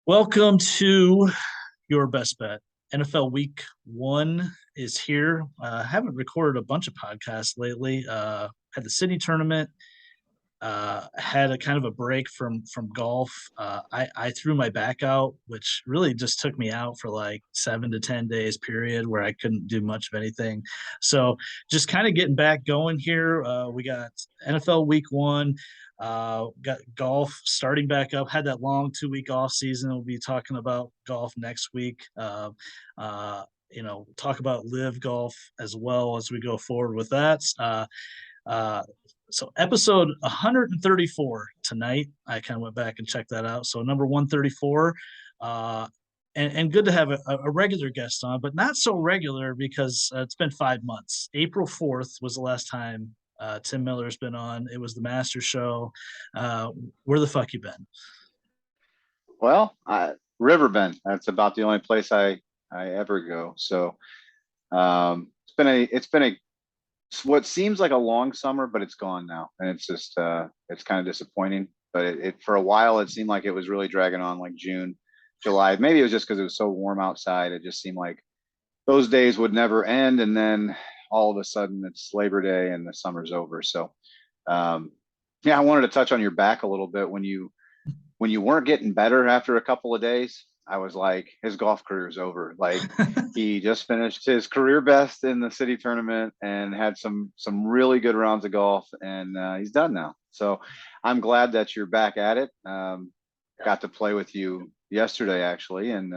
Welcome to your best bet. NFL Week One is here. Haven't recorded a bunch of podcasts lately. Had the city tournament. Had a kind of a break from golf. I threw my back out, which really just took me out for like 7 to 10 days period where I couldn't do much of anything. So just kind of getting back going here. We got NFL Week One. Got golf starting back up. Had that long 2 week off season. We'll be talking about golf next week. Talk about live golf as well as we go forward with that. Uh, so episode 134 tonight. I kind of went back and checked that out. So number 134. And good to have a regular guest on, but not so regular because it's been 5 months. April 4th was the last time Tim Miller's been on. It was the Master Show. Where the fuck you been? Well, Riverbend. That's about the only place I ever go. So it's been a what seems like a long summer, but it's gone now, and it's just it's kind of disappointing. But it for a while it seemed like it was really dragging on, like June, July. Maybe it was just because it was so warm outside. It just seemed like those days would never end, and then all of a sudden it's Labor Day and the summer's over. So um, yeah, I wanted to touch on your back a little bit when you weren't getting better after a couple of days. I was like, his golf career is over. Like he just finished his career best in the city tournament and had some really good rounds of golf, and he's done now. So I'm glad that you're back at it. Got to play with you yesterday actually, and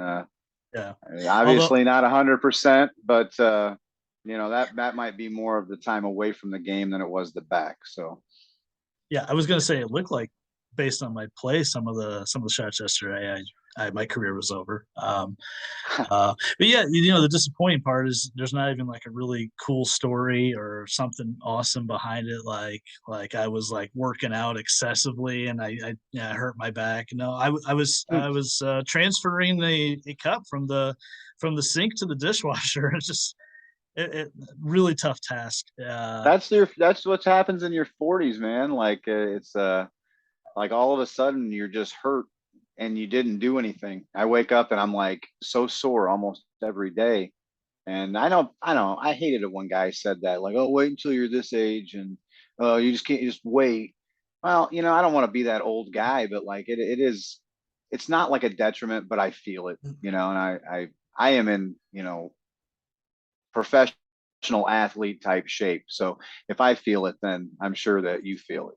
Yeah. Although, obviously not 100%, but that might be more of the time away from the game than it was the back. So yeah, I was gonna say it looked like based on my play, some of the shots yesterday, my career was over. But yeah, the disappointing part is there's not even like a really cool story or something awesome behind it. Like I was like working out excessively and I hurt my back. No, I was transferring a cup from the sink to the dishwasher. It's just it really tough task. that's what happens in your 40s, man. Like it's like all of a sudden you're just hurt and you didn't do anything. I wake up and I'm like so sore almost every day. And I know, I hated it when guys said that, like, oh, wait until you're this age and you just can't just wait. Well, I don't want to be that old guy, but like it's not like a detriment, but I feel it, and I am in, professional athlete type shape. So if I feel it, then I'm sure that you feel it.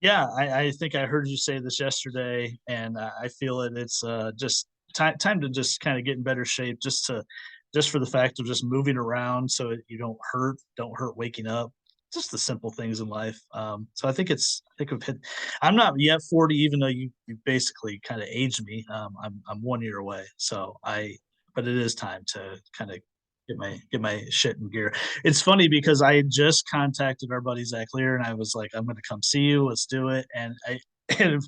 Yeah, I think I heard you say this yesterday, and I feel it. It's just time to just kind of get in better shape, just for the fact of just moving around, so you don't hurt waking up. Just the simple things in life. So I think we've hit. I'm not yet 40, even though you basically kind of aged me. I'm 1 year away, but it is time to kind of get my shit in gear. It's funny because I had just contacted our buddy Zach Lear and I was like, I'm going to come see you. Let's do it. And and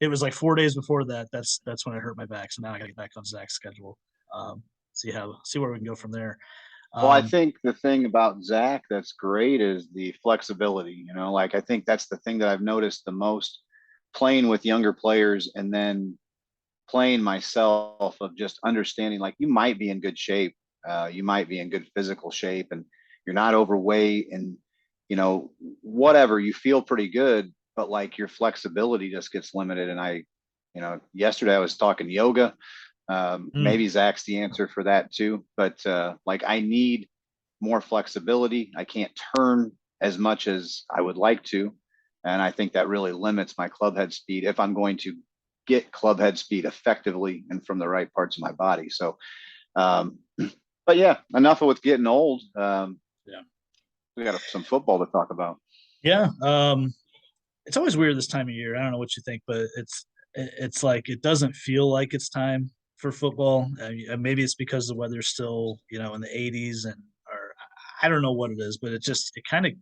it was like 4 days before that. That's when I hurt my back. So now I got to get back on Zach's schedule. See where we can go from there. Well, I Um, think the thing about Zach that's great is the flexibility. Like I think that's the thing that I've noticed the most playing with younger players and then playing myself, of just understanding like you might be in good shape, you might be in good physical shape, and you're not overweight, and whatever, you feel pretty good, but like your flexibility just gets limited. And yesterday I was talking yoga. mm, Maybe Zach's the answer for that too, but like I need more flexibility. I can't turn as much as I would like to, and I think that really limits my club head speed if I'm going to get club head speed effectively and from the right parts of my body. So, um, but yeah, enough with getting old. yeah. We got some football to talk about. Yeah. It's always weird this time of year. I don't know what you think, but it's like it doesn't feel like it's time for football. Maybe it's because the weather's still in the 80s or I don't know what it is, but it kind of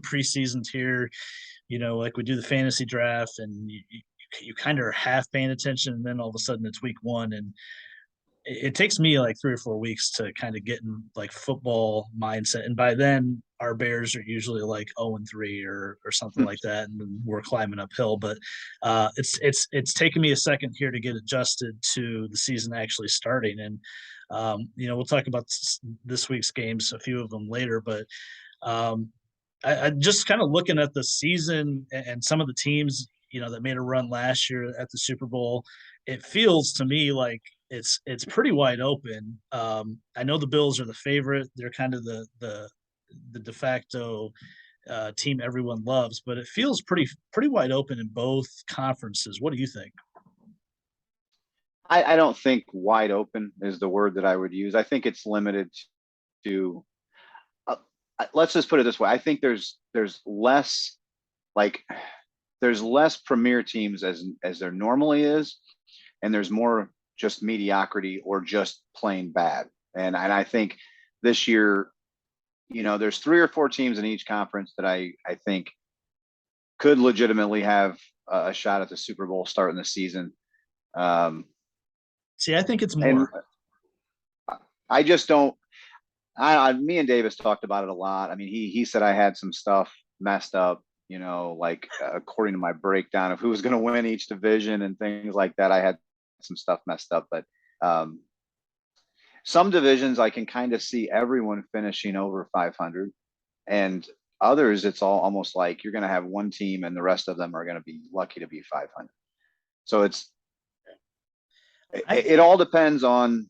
preseason's here. Like we do the fantasy draft and you kind of are half paying attention, and then all of a sudden it's week one, and it takes me like 3 or 4 weeks to kind of get in like football mindset, and by then our Bears are usually like 0-3 or something like that, and we're climbing uphill. But it's taken me a second here to get adjusted to the season actually starting, and we'll talk about this week's games, a few of them later, but um, I just kind of looking at the season and some of the teams, that made a run last year at the Super Bowl. It feels to me like it's pretty wide open. I know the Bills are the favorite; they're kind of the de facto team everyone loves, but it feels pretty wide open in both conferences. What do you think? I don't think wide open is the word that I would use. I think it's limited to, uh, let's just put it this way. I think there's less, like, there's less premier teams as there normally is, and there's more just mediocrity or just plain bad. And I think this year, there's 3 or 4 teams in each conference that I think could legitimately have a shot at the Super Bowl starting the season. Um, See, I think it's and more. I just don't. Me and Davis talked about it a lot. I mean, he said I had some stuff messed up, like according to my breakdown of who was going to win each division and things like that. I had some stuff messed up, but um, some divisions I can kind of see everyone finishing over 500, and others it's all almost like you're going to have one team and the rest of them are going to be lucky to be 500. So I it all depends on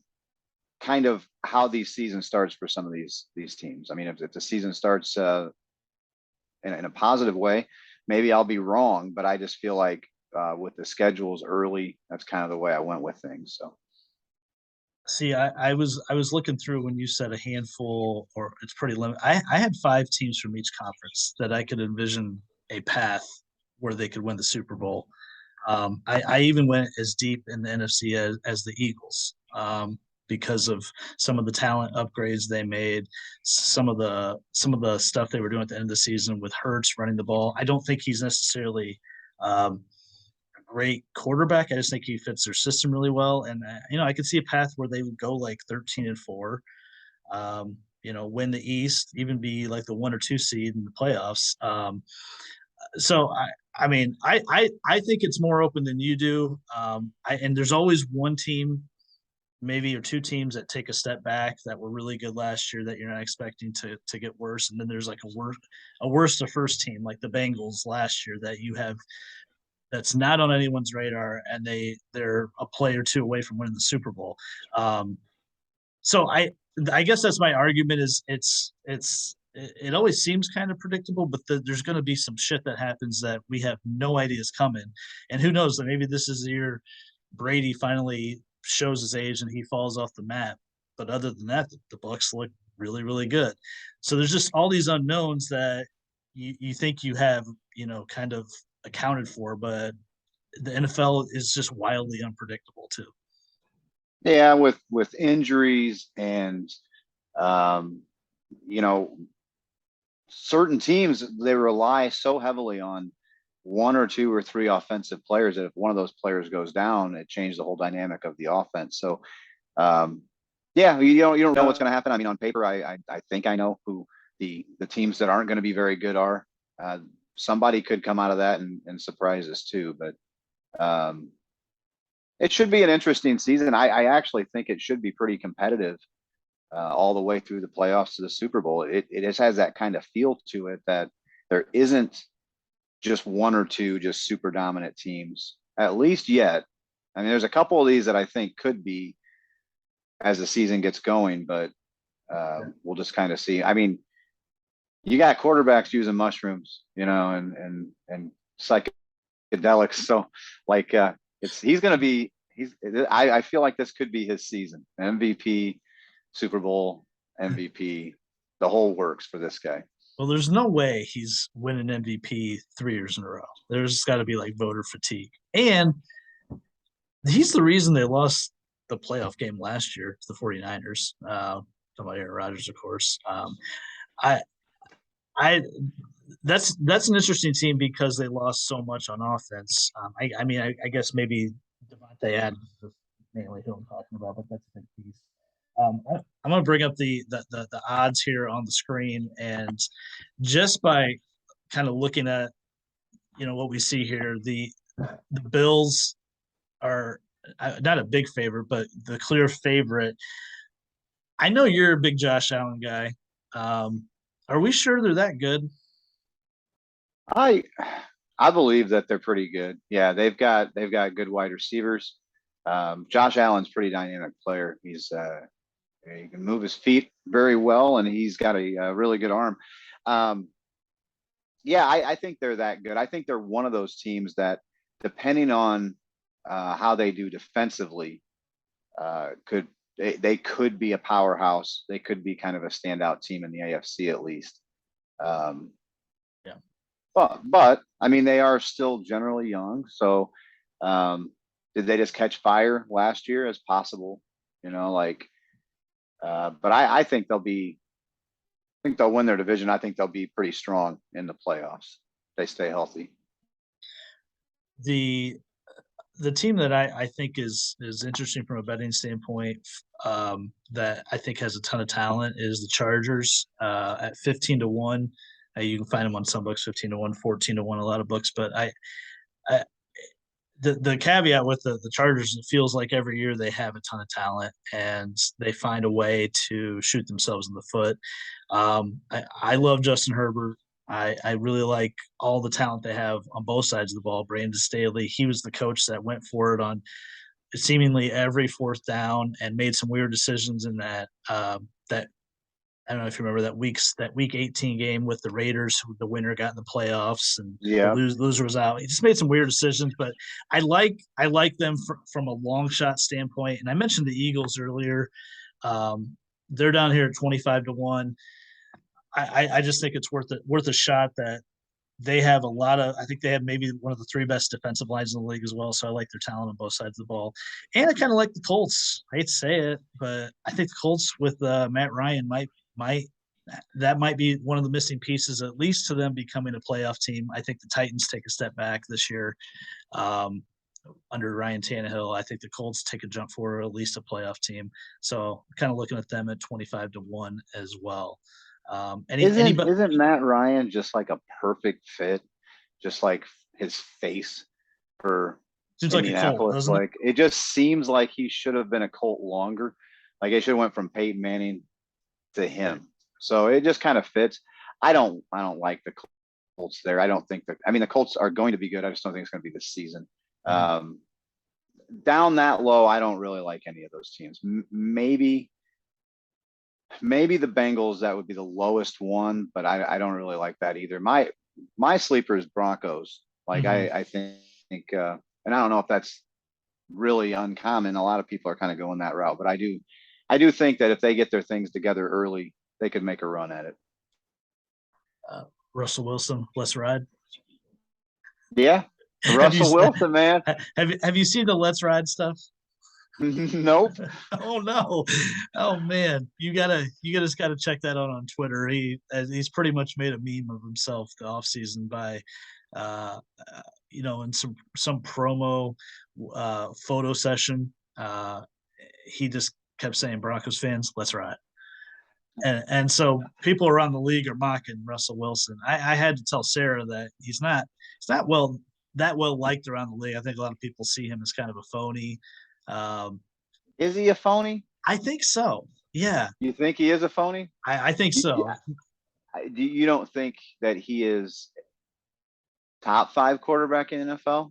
kind of how these season starts for some of these teams. I mean, if the season starts in a positive way, maybe I'll be wrong, but I just feel like with the schedules early, that's kind of the way I went with things. So See, I was looking through when you said a handful, or it's pretty limited. I had 5 teams from each conference that I could envision a path where they could win the Super Bowl. I even went as deep in the NFC as the Eagles, because of some of the talent upgrades they made, some of the stuff they were doing at the end of the season with Hurts running the ball. I don't think he's necessarily um, great quarterback. I just think he fits their system really well, and I could see a path where they would go like 13-4, win the East, even be like the 1 or 2 seed in the playoffs. So I mean, I think it's more open than you do. And there's always one team, maybe or 2 teams that take a step back that were really good last year that you're not expecting to get worse, and then there's like a worse to first team like the Bengals last year that you have that's not on anyone's radar, and they're a play or two away from winning the Super Bowl. Um, so I guess that's my argument is it always seems kind of predictable, but there's going to be some shit that happens that we have no idea is coming, and who knows that maybe this is the year Brady finally shows his age and he falls off the map. But other than that, the Bucks look really really good. So there's just all these unknowns that you think you have kind of accounted for, but the NFL is just wildly unpredictable too. yeah, with injuries and um, you know certain teams, they rely so heavily on 1 or 2 or 3 offensive players that if one of those players goes down, it changes the whole dynamic of the offense. So um, yeah, you don't know what's going to happen. I mean, on paper, I think I know who the teams that aren't going to be very good are. Uh, Somebody could come out of that and surprise us too. But it should be an interesting season. I actually think it should be pretty competitive all the way through the playoffs to the Super Bowl. It just has that kind of feel to it that there isn't just 1 or 2 just super dominant teams, at least yet. I mean, there's a couple of these that I think could be as the season gets going, but we'll just kind of see. I mean, you got quarterbacks using mushrooms, and psychedelics. So like he's gonna be he's I feel like this could be his season. MVP, Super Bowl, MVP, the whole works for this guy. Well, there's no way he's winning MVP 3 years in a row. There's got to be like voter fatigue, and he's the reason they lost the playoff game last year to the 49ers. Talking about Aaron Rodgers, of course. I I that's an interesting team because they lost so much on offense. I mean, I guess maybe Devontae Adams mainly who I'm talking about, but that's a big piece. I'm going to bring up the odds here on the screen, and just by kind of looking at what we see here, the Bills are not a big favorite, but the clear favorite. I know you're a big Josh Allen guy. Are we sure they're that good? I I believe that they're pretty good. Yeah, they've got good wide receivers. Josh Allen's a pretty dynamic player. He can move his feet very well, and he's got a really good arm. Um, yeah, I think they're that good. I think they're one of those teams that, depending on how they do defensively, could they could be a powerhouse. They could be kind of a standout team in the AFC at least. Um, Yeah. but I mean, they are still generally young. So, um, did they just catch fire last year? As possible, like. But I think they'll win their division. I think they'll be pretty strong in the playoffs. They stay healthy. The the team that I think is interesting from a betting standpoint, that I think has a ton of talent is the Chargers, at 15 to 1. You can find them on some books 15 to 1, 14 to 1, a lot of books. But I the caveat with the Chargers, it feels like every year they have a ton of talent and they find a way to shoot themselves in the foot. I love Justin Herbert. I really like all the talent they have on both sides of the ball. Brandon Staley, he was the coach that went for it on seemingly every fourth down and made some weird decisions in that I don't know if you remember that week 18 game with the Raiders. The winner got in the playoffs and the Yeah. loser was out. He just made some weird decisions, but I like them from a long shot standpoint. And I mentioned the Eagles earlier. They're down here at 25 to 1. I just think it's worth a shot that they have a lot of. I think they have maybe one of the three best defensive lines in the league as well. So I like their talent on both sides of the ball, and I kind of like the Colts. I hate to say it, but I think the Colts with Matt Ryan might that might be one of the missing pieces, at least to them becoming a playoff team. I think the Titans take a step back this year um, under Ryan Tannehill. I think the Colts take a jump forward, at least a playoff team. So kind of looking at them at 25 to 1 as well. Isn't Anybody isn't Matt Ryan just like a perfect fit? Just like his face for seems like a Colt, Indianapolis. doesn't it? Like, it just seems like he should have been a Colt longer. Like, it should have went from Peyton Manning to Right. him. So it just kind of fits. I don't like the Colts there. I don't think that. I mean, the Colts are going to be good. I just don't think it's going to be this season. Mhm. Um, Down that low, I don't really like any of those teams. Maybe the Bengals, that would be the lowest one, but I don't really like that either. My sleeper is Broncos. Like, Mhm. I think, and I don't know if that's really uncommon. A lot of people are kind of going that route, but I do think that if they get their things together early, they could make a run at it. uh, Russell Wilson, Let's Ride. Yeah, Have you Russell Wilson, man. have you seen the Let's Ride stuff? Nope. Oh no! Oh man, you just gotta check that out on Twitter. He's pretty much made a meme of himself the off season by, uh, in some promo photo session. He just kept saying Broncos fans, let's ride. And so people around the league are mocking Russell Wilson. I had to tell Sarah that he's not that well liked around the league. I think a lot of people see him as kind of a phony. Um, Is he a phony? I think so. Yeah, You think he is a phony? I think You, so. you don't think that he is top five quarterback in NFL?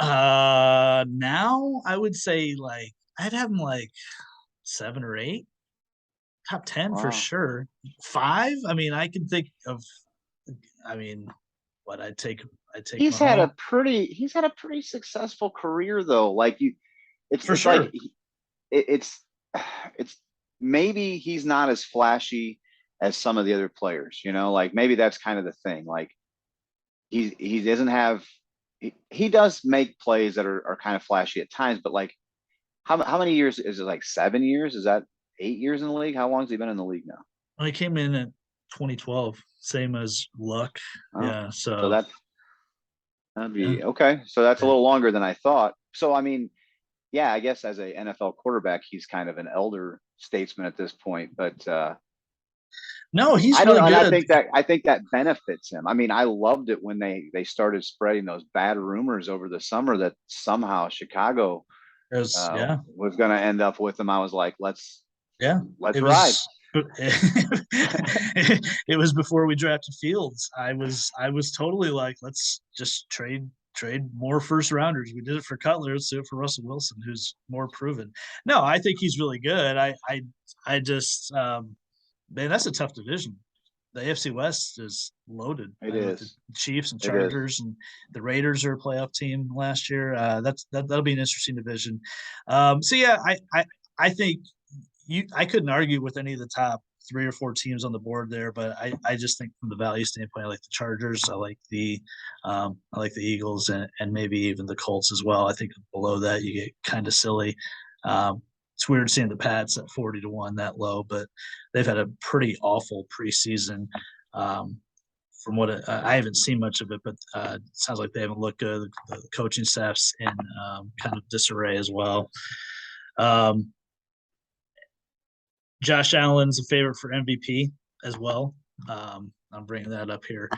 Now I would say like I'd have him like 7 or 8, top 10 for Wow. sure. 5. I mean, I can think of. I mean, what I'd take Mahomes He's had a pretty successful career though. Like, for it's like sure. it's it's maybe he's not as flashy as some of the other players, like maybe that's kind of the thing. Like, he doesn't have he does make plays that are kind of flashy at times, but like, how many years is it? Like 7 years? Is that 8 years in the league? How long has he been in the league now? Well, he came in at 2012, same as Luck. Oh, Yeah, so so that'd yeah, be okay. So that's a yeah. little longer than I thought. So I mean, yeah, I guess as a NFL quarterback, he's kind of an elder statesman at this point. But No, he's I don't really know, and good. I think that benefits him. I mean, I loved it when they started spreading those bad rumors over the summer that somehow Chicago Yeah, was going to end up with him. I was like, yeah. It let's ride. was it was before we drafted Fields. I was totally like, let's just trade more first rounders. We did it for Cutler. Let's do it for Russell Wilson, who's more proven. No, I think he's really good. I just man, that's a tough division. The AFC West is loaded, It with the is. Chiefs and It is. Chargers, and the Raiders are a playoff team last year. That'll be an interesting division. So yeah, I think I couldn't argue with any of the top 3 or 4 teams on the board there, but I just think from the value standpoint, I like the Chargers, I like the Eagles, and maybe even the Colts as well. I think below that you get kind of silly. It's weird seeing the Pats at 40-1 that low, but they've had a pretty awful preseason. From what I haven't seen much of it, but it sounds like they haven't looked good. The coaching staff's in kind of disarray as well. Josh Allen's a favorite for MVP as well. I'm bringing that up here.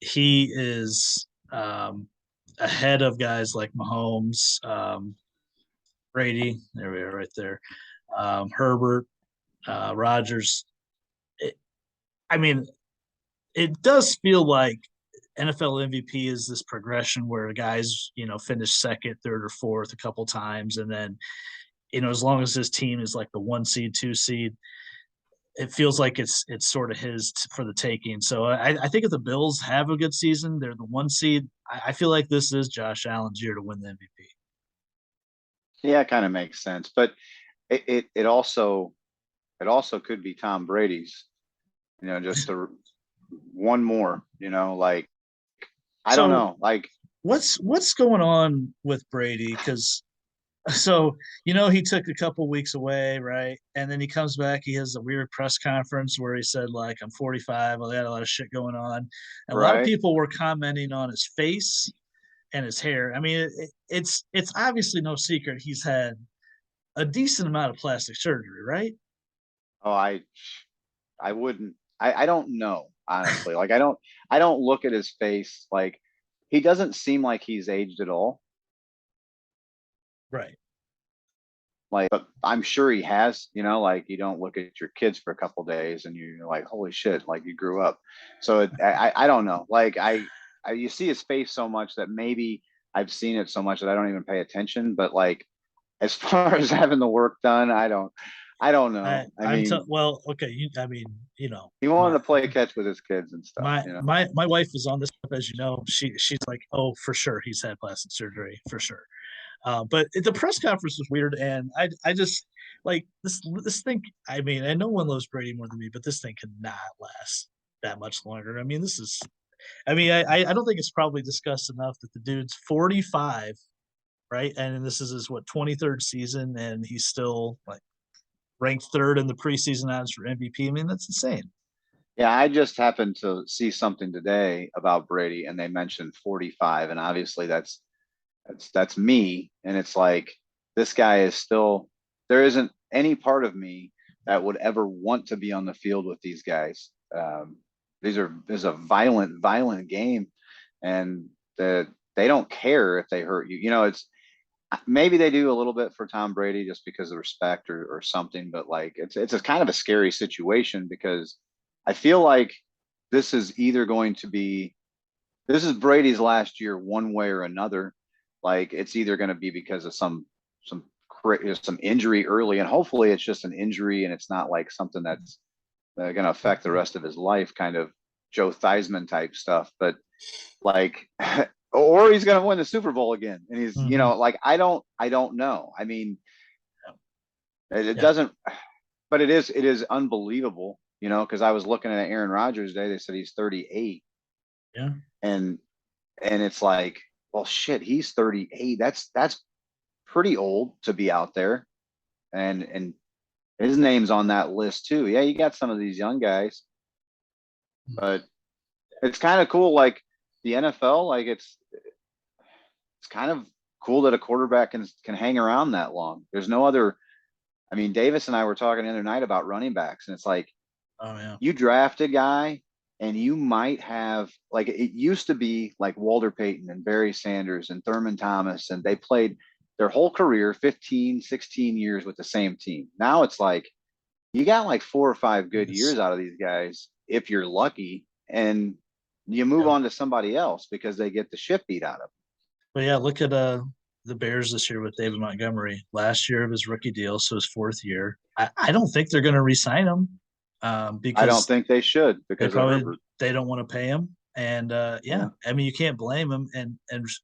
He is ahead of guys like Mahomes, Brady. There we are, right there. Herbert, Rodgers. I mean, it does feel like NFL MVP is this progression where guys, finish second, third, or fourth a couple times, and then, as long as his team is like the 1 seed, 2 seed, it feels like it's sort of his for the taking. So I think if the Bills have a good season, they're the 1 seed. I feel like this is Josh Allen's year to win the MVP. Yeah, it kind of makes sense, but it also could be Tom Brady's. Just one more. Like I don't So know. Like what's going on with Brady? Because he took a couple weeks away, right? And then he comes back. He has a weird press conference where he said, like, I'm 45. I got a lot of shit going on. And a lot of right. people were commenting on his face and his hair. I mean, it's obviously no secret he's had a decent amount of plastic surgery, right? Oh, I wouldn't. I don't know, honestly. Like I don't look at his face. Like he doesn't seem like he's aged at all. Right. Like, but I'm sure he has. Like you don't look at your kids for a couple of days and you're like, holy shit, like you grew up. So I don't know. Like you see his face so much that maybe I've seen it so much that I don't even pay attention. But like as far as having the work done, I don't know. I mean, Well, okay. he wanted my to play catch with his kids and stuff. my wife is on this stuff, as you know. She's like, oh, for sure, he's had plastic surgery for sure. But the press conference was weird, and I just like this thing. I mean, I know one loves Brady more than me, but this thing cannot last that much longer. I mean, this is. I mean, I don't think it's probably discussed enough that the dude's 45, right? And this is his 23rd season, and he's still like ranked third in the preseason odds for MVP. I mean, that's insane. Yeah, I just happened to see something today about Brady, and they mentioned 45, and obviously that's me, and it's like this guy is still. There isn't any part of me that would ever want to be on the field with these guys. There's a violent game, and they don't care if they hurt you. It's maybe they do a little bit for Tom Brady just because of respect or something, but like it's a kind of a scary situation because I feel like this is either going to be this is Brady's last year one way or another. Like it's either going to be because of some injury early, and hopefully it's just an injury and it's not like something that's going to affect the rest of his life, kind of Joe Theismann type stuff. But like, or he's going to win the Super Bowl again, and he's Mm-hmm. like I don't know. I mean, it Yeah. doesn't, but it is unbelievable. Because I was looking at Aaron Rodgers today. They said he's 38, Yeah. and it's like, well, shit, he's 38. That's pretty old to be out there, and his name's on that list too. Yeah, you got some of these young guys, but it's kind of cool. Like the NFL, like it's kind of cool that a quarterback can hang around that long. There's no other. I mean, Davis and I were talking the other night about running backs, and it's like Oh yeah. you draft a guy and you might have like it used to be like Walter Payton and Barry Sanders and Thurman Thomas, and they played their whole career 15, 16 years with the same team. Now it's like you got like 4 or 5 good Yes. years out of these guys if you're lucky, and you move Yeah. on to somebody else because they get the shit beat out of them. But yeah, look at the Bears this year with David Montgomery. Last year of his rookie deal, so his fourth year. I don't think they're going to re-sign him I don't because think they should they because of probably Herbert. they don't want to pay him. And yeah, Yeah. I mean you can't blame him. And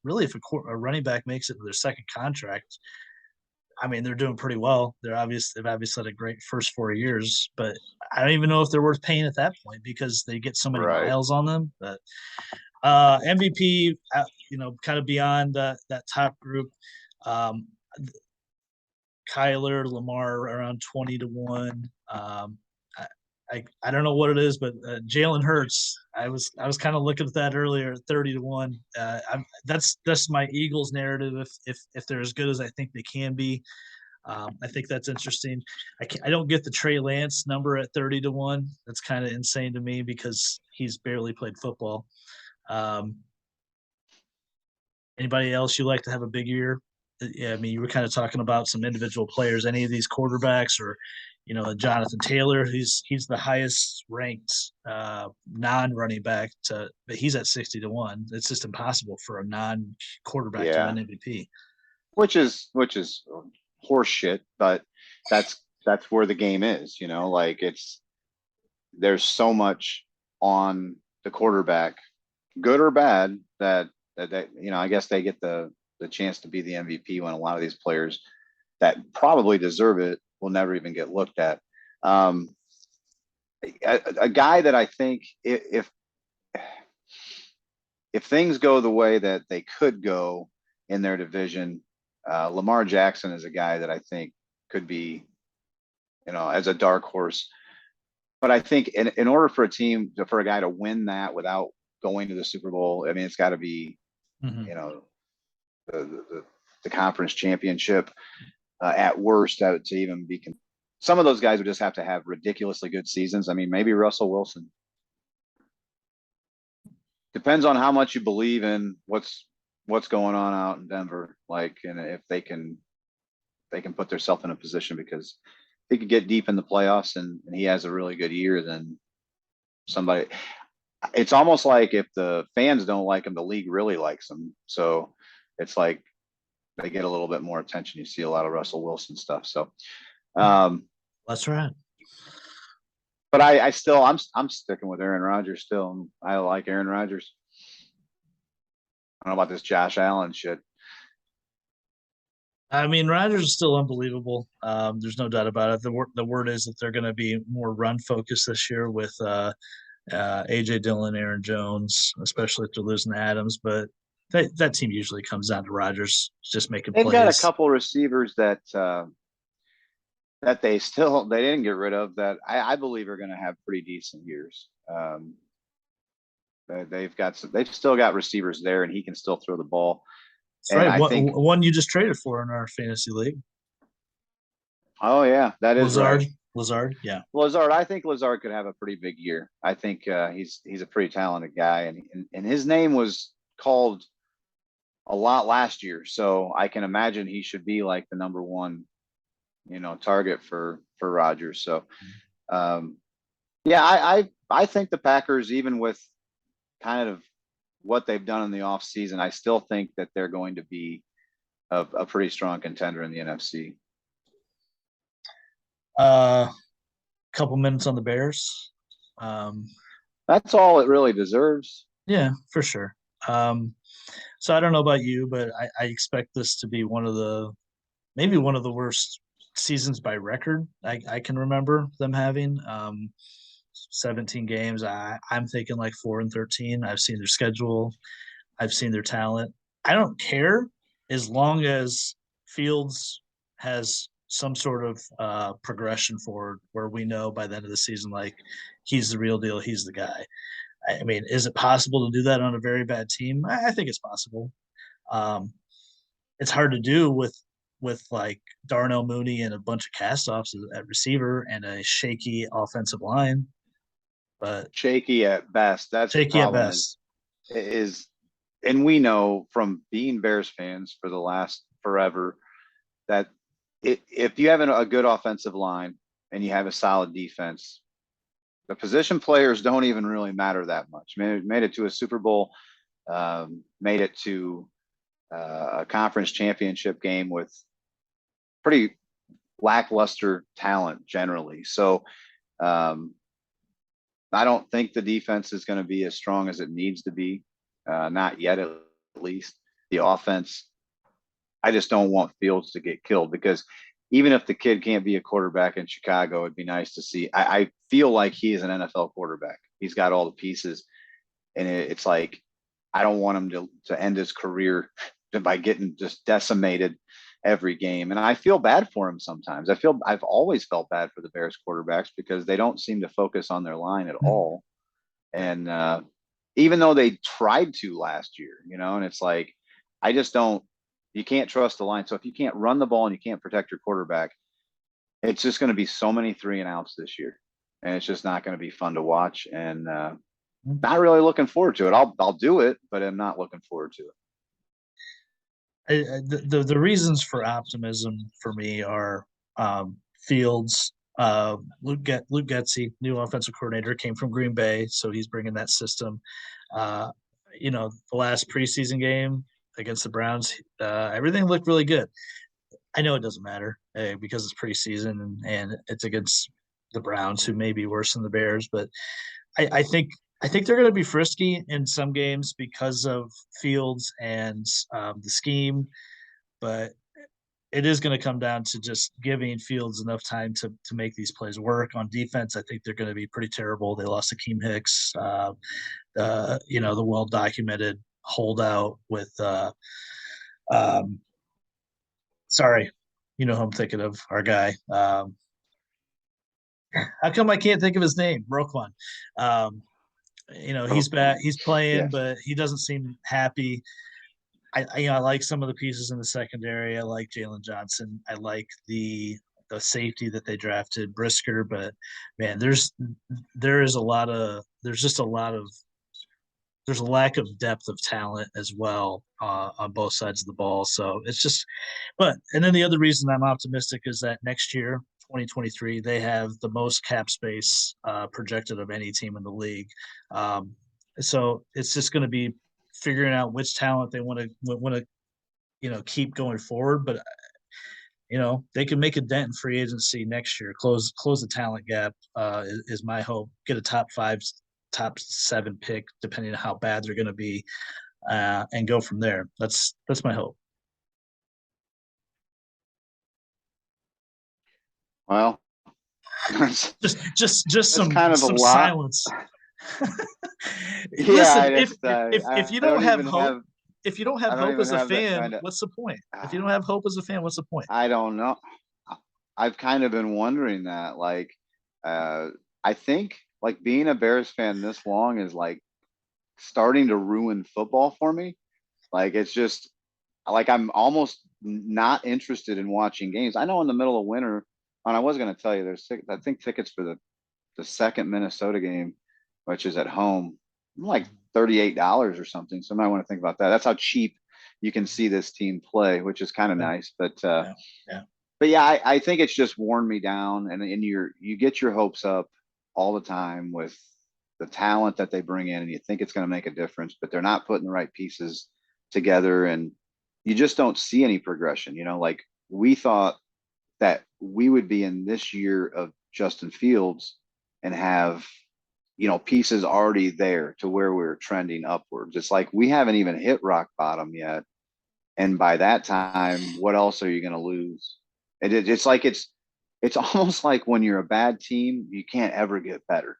really, if a running back makes it to their second contract, I mean they're doing pretty well. They've obviously had a great first 4 years, but I don't even know if they're worth paying at that point because they get so many Right. miles on them. But MVP, kind of beyond that top group. Um, Kyler, Lamar around 20 to 1. I don't know what it is, but Jalen Hurts. I was kind of looking at that earlier, 30 to 1. That's my Eagles narrative. If they're as good as I think they can be, I think that's interesting. I don't get the Trey Lance number at 30 to 1. That's kind of insane to me because he's barely played football. Um, Anybody else you like to have a big year? Yeah, I mean, you were kind of talking about some individual players. Any of these quarterbacks, or Jonathan Taylor, he's the highest ranked non-running back but he's at 60 to 1. It's just impossible for a non-quarterback to Yeah. win MVP. Which is horse shit, but that's where the game is, like there's so much on the quarterback, good or bad, that I guess they get the chance to be the MVP when a lot of these players that probably deserve it will never even get looked at. Um, a guy that I think if things go the way that they could go in their division, Lamar Jackson is a guy that I think could be, as a dark horse. But I think in order for for a guy to win that without going to the Super Bowl, I mean, it's got to be, Mm-hmm. the conference championship at worst to even be. Some of those guys would just have to have ridiculously good seasons. I mean, maybe Russell Wilson. Depends on how much you believe in what's going on out in Denver. Like, and if they can put themselves in a position, because if he could get deep in the playoffs and he has a really good year, then somebody. It's almost like if the fans don't like him, the league really likes him. So it's like they get a little bit more attention. You see a lot of Russell Wilson stuff. So, That's right. but I'm sticking with Aaron Rodgers still. I like Aaron Rodgers. I don't know about this Josh Allen shit. I mean, Rodgers is still unbelievable. There's no doubt about it. The word is that they're going to be more run focused this year with AJ Dillon, Aaron Jones, especially if they're losing Adams. But that team usually comes down to Rodgers just making They've got a plays. couple receivers that they didn't get rid of that I believe are going to have pretty decent years. They've still got receivers there, and he can still throw the ball. That's And right. I think, One you just traded for in our fantasy league, oh yeah, that is Lazard. right. Lazard, yeah. Lazard, I think Lazard could have a pretty big year. I think he's a pretty talented guy, and his name was called a lot last year, so I can imagine he should be like the number one, target for Rodgers. So, um, yeah, I think the Packers, even with kind of what they've done in the off season, I still think that they're going to be a pretty strong contender in the NFC. Couple minutes on the Bears. Um, That's all it really deserves. yeah, for sure. So I don't know about you, but I expect this to be maybe one of the worst seasons by record I can remember them having. 17 games. I'm thinking like 4-13. I've seen their schedule. I've seen their talent. I don't care as long as Fields has some sort of progression forward where we know by the end of the season, like he's the real deal. He's the guy. I mean, is it possible to do that on a very bad team? I think it's possible. Um, it's hard to do with like Darnell Mooney and a bunch of castoffs at receiver and a shaky offensive line, but Shaky at best. That's the shaky at problem best. is, and we know from being Bears fans for the last forever that if you have a good offensive line and you have a solid defense, the position players don't even really matter that much. Made it to a Super Bowl, made it to a conference championship game with pretty lackluster talent generally. So um, I don't think the defense is going to be as strong as it needs to be. Not yet, at least. The offense, I just don't want Fields to get killed because even if the kid can't be a quarterback in Chicago, it'd be nice to see. I feel like he is an NFL quarterback. He's got all the pieces, and it's like I don't want him to end his career by getting just decimated every game. And I feel bad for him sometimes. I've always felt bad for the Bears quarterbacks because they don't seem to focus on their line at all. And even though they tried to last year, and it's like I just don't. You can't trust the line. So if you can't run the ball and you can't protect your quarterback, it's just going to be so many 3-and-outs this year, and it's just not going to be fun to watch. And not really looking forward to it. I'll do it, but I'm not looking forward to it. The reasons for optimism for me are Fields, Luke Getsy, new offensive coordinator, came from Green Bay, so he's bringing that system. Uh, the last preseason game against the Browns, everything looked really good. I know it doesn't matter because it's preseason and it's against the Browns, who may be worse than the Bears, but I think they're going to be frisky in some games because of Fields and the scheme, but it is going to come down to just giving Fields enough time to make these plays work. On defense, I think they're going to be pretty terrible. They lost Akeem Hicks, the well documented holdout with sorry, you know who I'm thinking of, our guy. How come I can't think of his name? Roquan. Um, he's back, he's playing, Yes. but he doesn't seem happy. I like some of the pieces in the secondary. I like Jalen Johnson. I like the safety that they drafted, Brisker. But man, there's just a lot of there's a lack of depth of talent as well on both sides of the ball. So it's just, and then the other reason I'm optimistic is that next year, 2023, they have the most cap space projected of any team in the league. So it's just going to be figuring out which talent they want to keep going forward. But they can make a dent in free agency next year, close the talent gap is my hope. Get a top 5, top 7 pick, depending on how bad they're going to be, and go from there. That's my hope. Well, just some kind of some a lot. silence. Yeah, Listen, I just if you I don't don't have even hope, have if you don't have I don't hope even as a have that fan, kind of. what's the point? If you don't have hope as a fan, what's the point? I don't know. I've kind of been wondering that. Like, I think like being a Bears fan this long is like starting to ruin football for me. Like, it's just like I'm almost not interested in watching games. I know in the middle of winter, and I was going to tell you, I think tickets for the second Minnesota game, which is at home, like $38 or something. So I might want to think about that. That's how cheap you can see this team play, which is kind of Yeah, nice. But yeah, yeah. but yeah, I think it's just worn me down, and you get your hopes up all the time with the talent that they bring in, and you think it's going to make a difference, but they're not putting the right pieces together, and you just don't see any progression. Like we thought that we would be in this year of Justin Fields and have pieces already there to where we're trending upwards. It's like we haven't even hit rock bottom yet, and by that time, what else are you going to lose? It's like it's almost like when you're a bad team, you can't ever get better.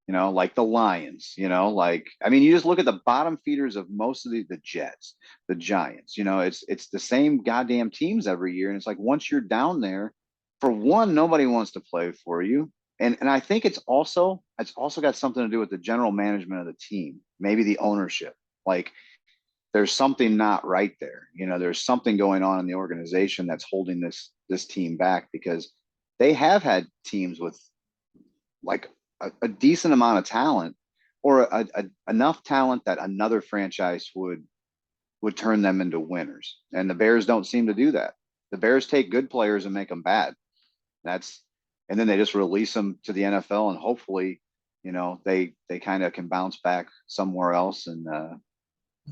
Like the Lions, like I mean, you just look at the bottom feeders of most of the Jets, the Giants, it's the same goddamn teams every year. And it's like once you're down there, for one, nobody wants to play for you. And I think it's also got something to do with the general management of the team, maybe the ownership. Like there's something not right there. You know, there's something going on in the organization that's holding this team back, because they have had teams with like a decent amount of talent, or enough talent that another franchise would turn them into winners. And the Bears don't seem to do that. The Bears take good players and make them bad. That's and then they just release them to the NFL, and hopefully, they kind of can bounce back somewhere else and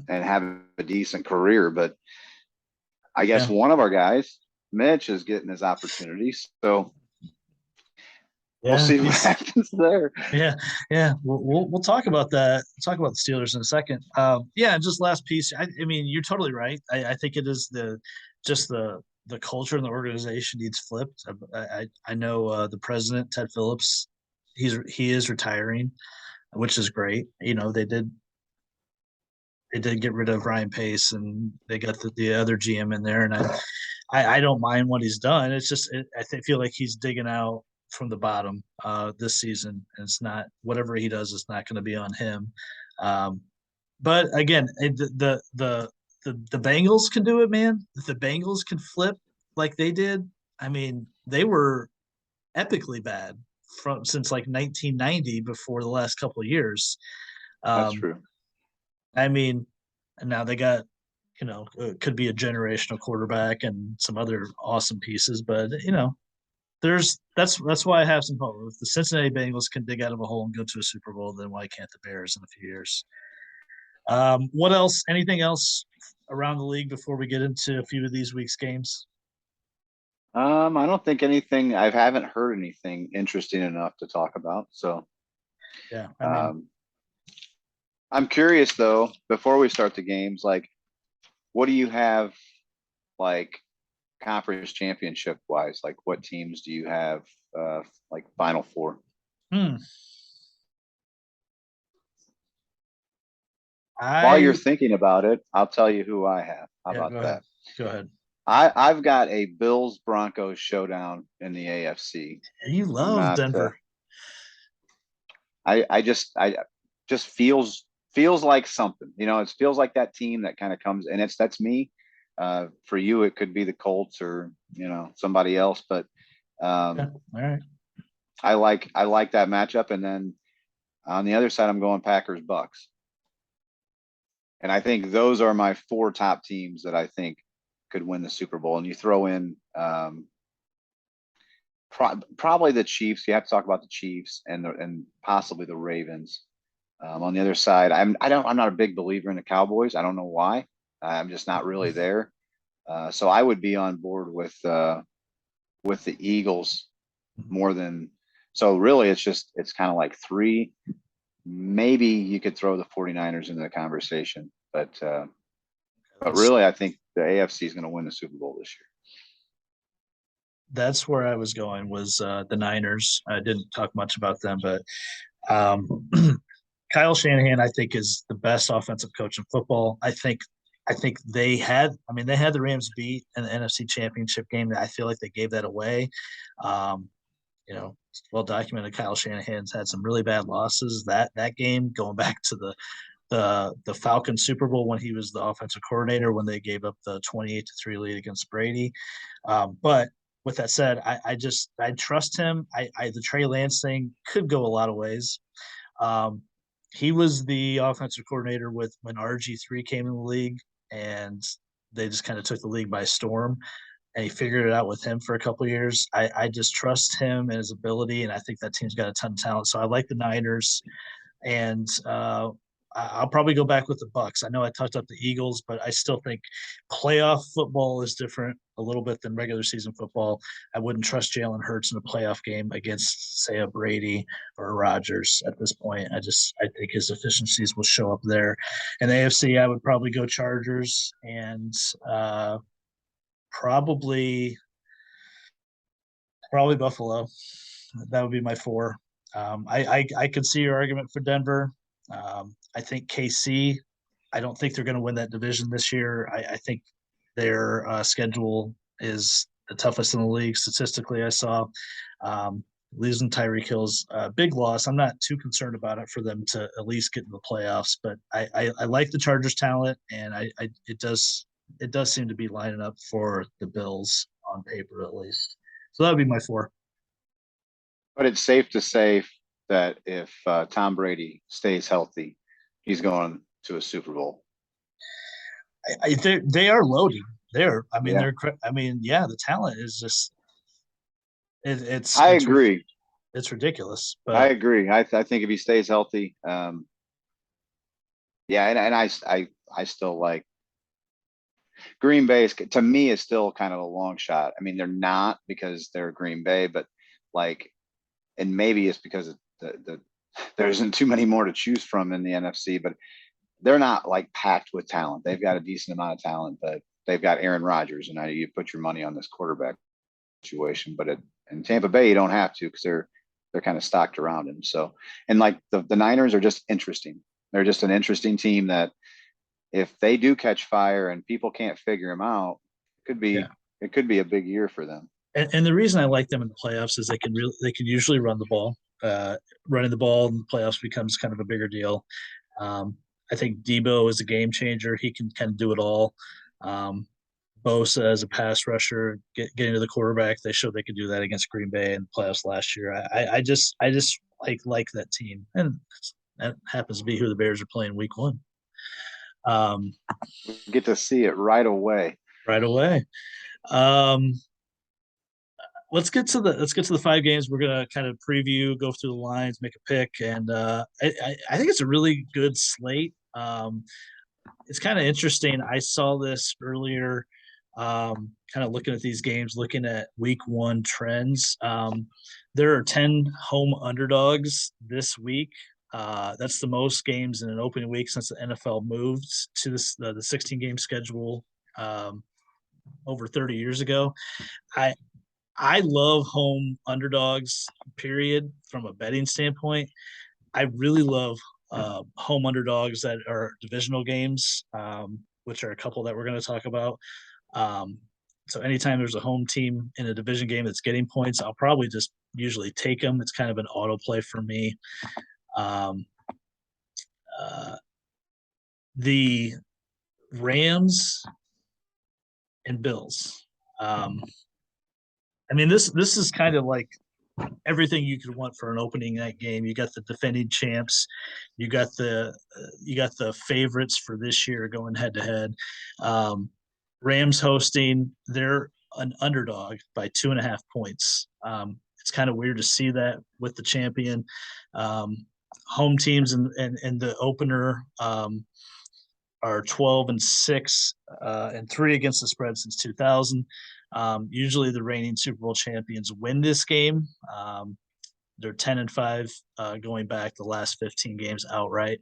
have a decent career. But I guess Yeah. one of our guys, Mitch, is getting his opportunities. So we'll Yeah. see what happens there. Yeah, yeah, we'll talk about that. Talk about the Steelers in a second. Yeah, just last piece. I mean, you're totally right. I think it is just the culture in the organization needs flipped. I know the president Ted Phillips. He is retiring, which is great. They did get rid of Ryan Pace, and they got the other GM in there, and I don't mind what he's done. It's just feel like he's digging out from the bottom this season, and it's not whatever he does. It's not going to be on him. Um, but again, the Bengals can do it, man. If the Bengals can flip like they did, I mean, they were epically bad from since like 1990 before the last couple of years. That's Um, true. I mean, and now they got could be a generational quarterback and some other awesome pieces, but that's why I have some hope. If the Cincinnati Bengals can dig out of a hole and go to a Super Bowl, then why can't the Bears in a few years? What else? Anything else around the league before we get into a few of these week's games? I don't think anything. I haven't heard anything interesting enough to talk about. So, Yeah, I mean, um, I'm curious though. Before we start the games, like, what do you have, like, conference championship wise? Like, what teams do you have, like Final Four? hmm, While you're I thinking about it, I'll tell you who I have. How yeah, about go ahead, that? go ahead. I've got a Bills Broncos showdown in the AFC. You I'm love not. Denver. I just feels like something. It feels like that team that kind of comes, and that's me. For you, it could be the Colts or somebody else, but Yeah, um, all right. I like that matchup. And then on the other side, I'm going Packers Bucks, and I think those are my four top teams that I think could win the Super Bowl. And you throw in probably the Chiefs. You have to talk about the Chiefs and possibly the Ravens. On the other side, I'm not a big believer in the Cowboys. I don't know why. I'm just not really there. So I would be on board with the Eagles more than. So really, it's kind of like three. Maybe you could throw the 49ers into the conversation, but really, I think the AFC is going to win the Super Bowl this year. That's where I was going was the Niners. I didn't talk much about them, but um, Kyle Shanahan, I think, is the best offensive coach in football. I think they had the Rams beat in the NFC Championship game. I feel like they gave that away. Um, it's well documented. Kyle Shanahan's had some really bad losses. That game, going back to the Falcons Super Bowl when he was the offensive coordinator, when they gave up the 28-3 lead against Brady. But with that said, I trust him. The Trey Lance thing could go a lot of ways. Um, he was the offensive coordinator with when RG3 came in the league, and they just kind of took the league by storm. And he figured it out with him for a couple of years. I just trust him and his ability, and I think that team's got a ton of talent. So I like the Niners, and I'll probably go back with the Bucks. I know I talked up the Eagles, but I still think playoff football is different a little bit than regular season football. I wouldn't trust Jalen Hurts in a playoff game against, say, a Brady or a Rodgers at this point. I think his efficiencies will show up there. In the AFC, I would probably go Chargers and probably probably Buffalo. That would be my four. I could see your argument for Denver. I think KC. I don't think they're going to win that division this year. I think their schedule is the toughest in the league statistically. I saw. Losing Tyreek Hill's a big loss. I'm not too concerned about it for them to at least get in the playoffs, but I like the Chargers' talent, and it does seem to be lining up for the Bills on paper at least. So that would be my four. But it's safe to say that if Tom Brady stays healthy, he's going to a Super Bowl. They are loading. Yeah, Yeah, the talent is just I agree. it's ridiculous. I But agree. I think if he stays healthy, yeah, and I still like Green Bay is, to me, is still kind of a long shot. I mean, they're not because they're Green Bay, but like, and maybe it's because there isn't too many more to choose from in the NFC, but they're not like packed with talent. They've got a decent amount of talent, but they've got Aaron Rodgers, and you put your money on this quarterback situation. But in Tampa Bay, you don't have to because they're kind of stocked around him. So, and like the Niners are just interesting. They're just an interesting team that if they do catch fire and people can't figure them out, yeah, it could be a big year for them. and the reason I like them in the playoffs is they can usually run the ball. Running the ball in the playoffs becomes kind of a bigger deal. Um, I think Debo is a game changer. He can kind of do it all. Um, Bosa as a pass rusher, getting to the quarterback. They showed they could do that against Green Bay in the playoffs last year. I just like that team, and that happens to be who the Bears are playing Week 1. Um, We get to see it right away. right away. Um, let's get to the 5 games. We're gonna kind of preview, go through the lines, make a pick, and I think it's a really good slate. It's kind of interesting. I saw this earlier, kind of looking at these games, looking at Week 1 trends. There are 10 home underdogs this week. That's the most games in an opening week since the NFL moved to the 16 game schedule over 30 years ago. I I love home underdogs, period, from a betting standpoint. I really love home underdogs that are divisional games, which are a couple that we're going to talk about. Um, so anytime there's a home team in a division game that's getting points, I'll probably just usually take them. It's kind of an auto play for me. Um, uh, the Rams and Bills. Um, this is kind of like everything you could want for an opening night game. You got the defending champs, you got the favorites for this year going head to head. Rams hosting, they're an underdog by 2.5 points. It's kind of weird to see that with the champion. Home teams and the opener are 12-6 and 3 against the spread since 2000. Usually, the reigning Super Bowl champions win this game. They're 10-5 going back the last 15 games outright.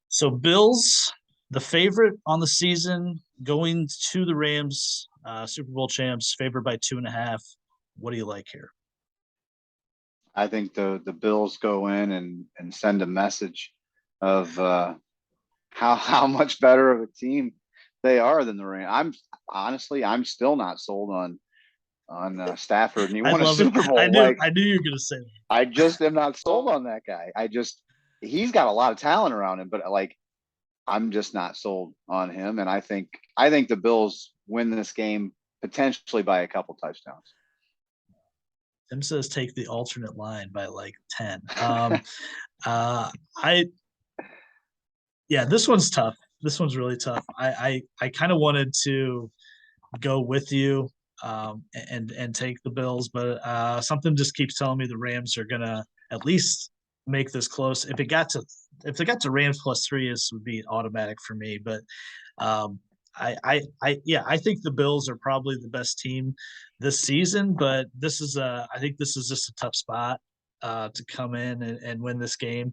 So, Bills, the favorite on the season, going to the Rams, Super Bowl champs, favored by 2.5. What do you like here? I think the Bills go in and send a message of how much better of a team they are than the Rams. I'm still not sold on Stafford, and he I won a love it. Super Bowl. Like, I knew you were going to say that. I just am not sold on that guy. He's got a lot of talent around him, but like, I'm just not sold on him. And I think the Bills win this game potentially by a couple touchdowns. Tim says take the alternate line by like 10. I Yeah, this one's tough. This one's really tough. I kind of wanted to go with you and take the Bills, but something just keeps telling me the Rams are gonna at least make this close. If they got to Rams +3, this would be automatic for me. But I think the Bills are probably the best team this season, but I think this is just a tough spot to come in and win this game.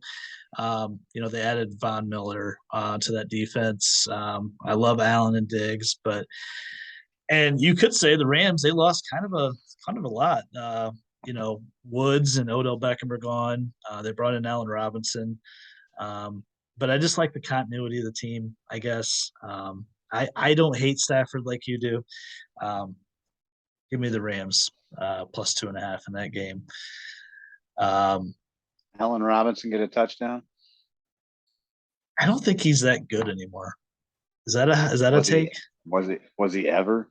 They added Von Miller to that defense. I love Allen and Diggs, and you could say the Rams, they lost kind of a lot. Woods and Odell Beckham are gone. They brought in Allen Robinson. But I just like the continuity of the team, I guess. I don't hate Stafford like you do. Um, Give me the Rams. plus 2.5 in that game. Um, Allen Robinson get a touchdown? I don't think he's that good anymore. Is that a Was take? he was he ever?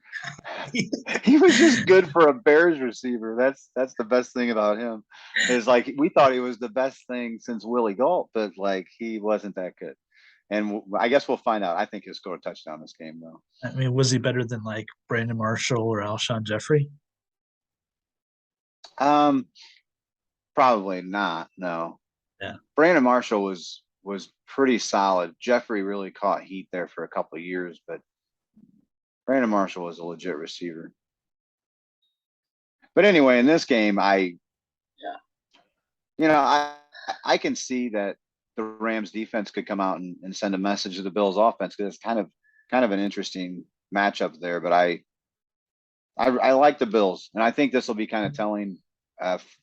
He was just good for a Bears receiver. That's the best thing about him. Is like we thought he was the best thing since Willie Galt, but like he wasn't that good. And I guess we'll find out. I think he'll score a touchdown this game, though. I mean, was he better than like Brandon Marshall or Alshon Jeffrey? Um, Probably not. No, Yeah. Brandon Marshall was pretty solid. Jeffrey really caught heat there for a couple of years, but Brandon Marshall was a legit receiver. But anyway, in this game, Yeah. I can see that the Rams defense could come out and send a message to the Bills offense because it's kind of an interesting matchup there. But I like the Bills, and I think this will be kind of telling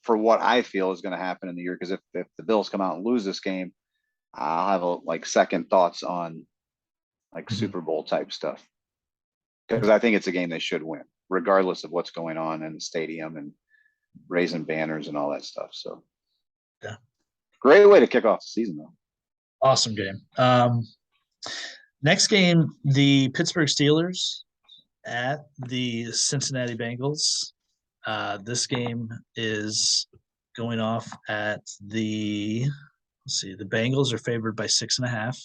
for what I feel is going to happen in the year. Because if the Bills come out and lose this game, I'll have like second thoughts on like Mhm. Super Bowl type stuff because I think it's a game they should win, regardless of what's going on in the stadium and raising banners and all that stuff. So Yeah. great way to kick off the season, though. Awesome game. Next game, the Pittsburgh Steelers at the Cincinnati Bengals. This game is going off at let's see, the Bengals are favored by 6.5.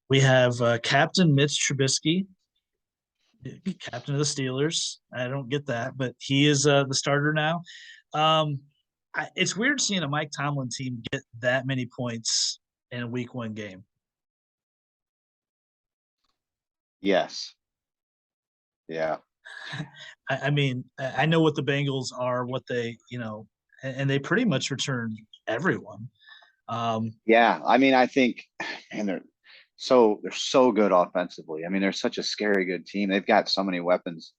We have Captain Mitch Trubisky, captain of the Steelers. I don't get that, but he is the starter now. It's weird seeing a Mike Tomlin team get that many points in a week 1 game. Yes. Yeah. I mean, I know what the Bengals are, what they, and they pretty much return everyone. Yeah. I mean, I think, and they're so good offensively. I mean, they're such a scary good team. They've got so many weapons.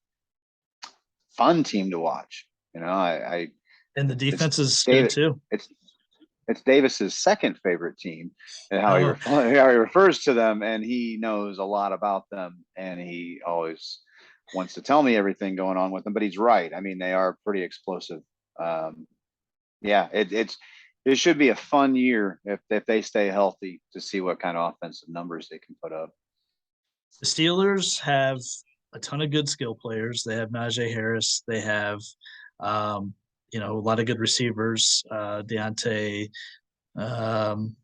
Fun team to watch. I And the it's defense is good David. too. It's Davis's second favorite team, and how Oh, how he refers to them, and he knows a lot about them, and he always wants to tell me everything going on with them. But he's right. I mean, they are pretty explosive. Um, yeah, it should be a fun year if they stay healthy to see what kind of offensive numbers they can put up. the Steelers have a ton of good skill players. They have Najee Harris. They have, um, a lot of good receivers. Um,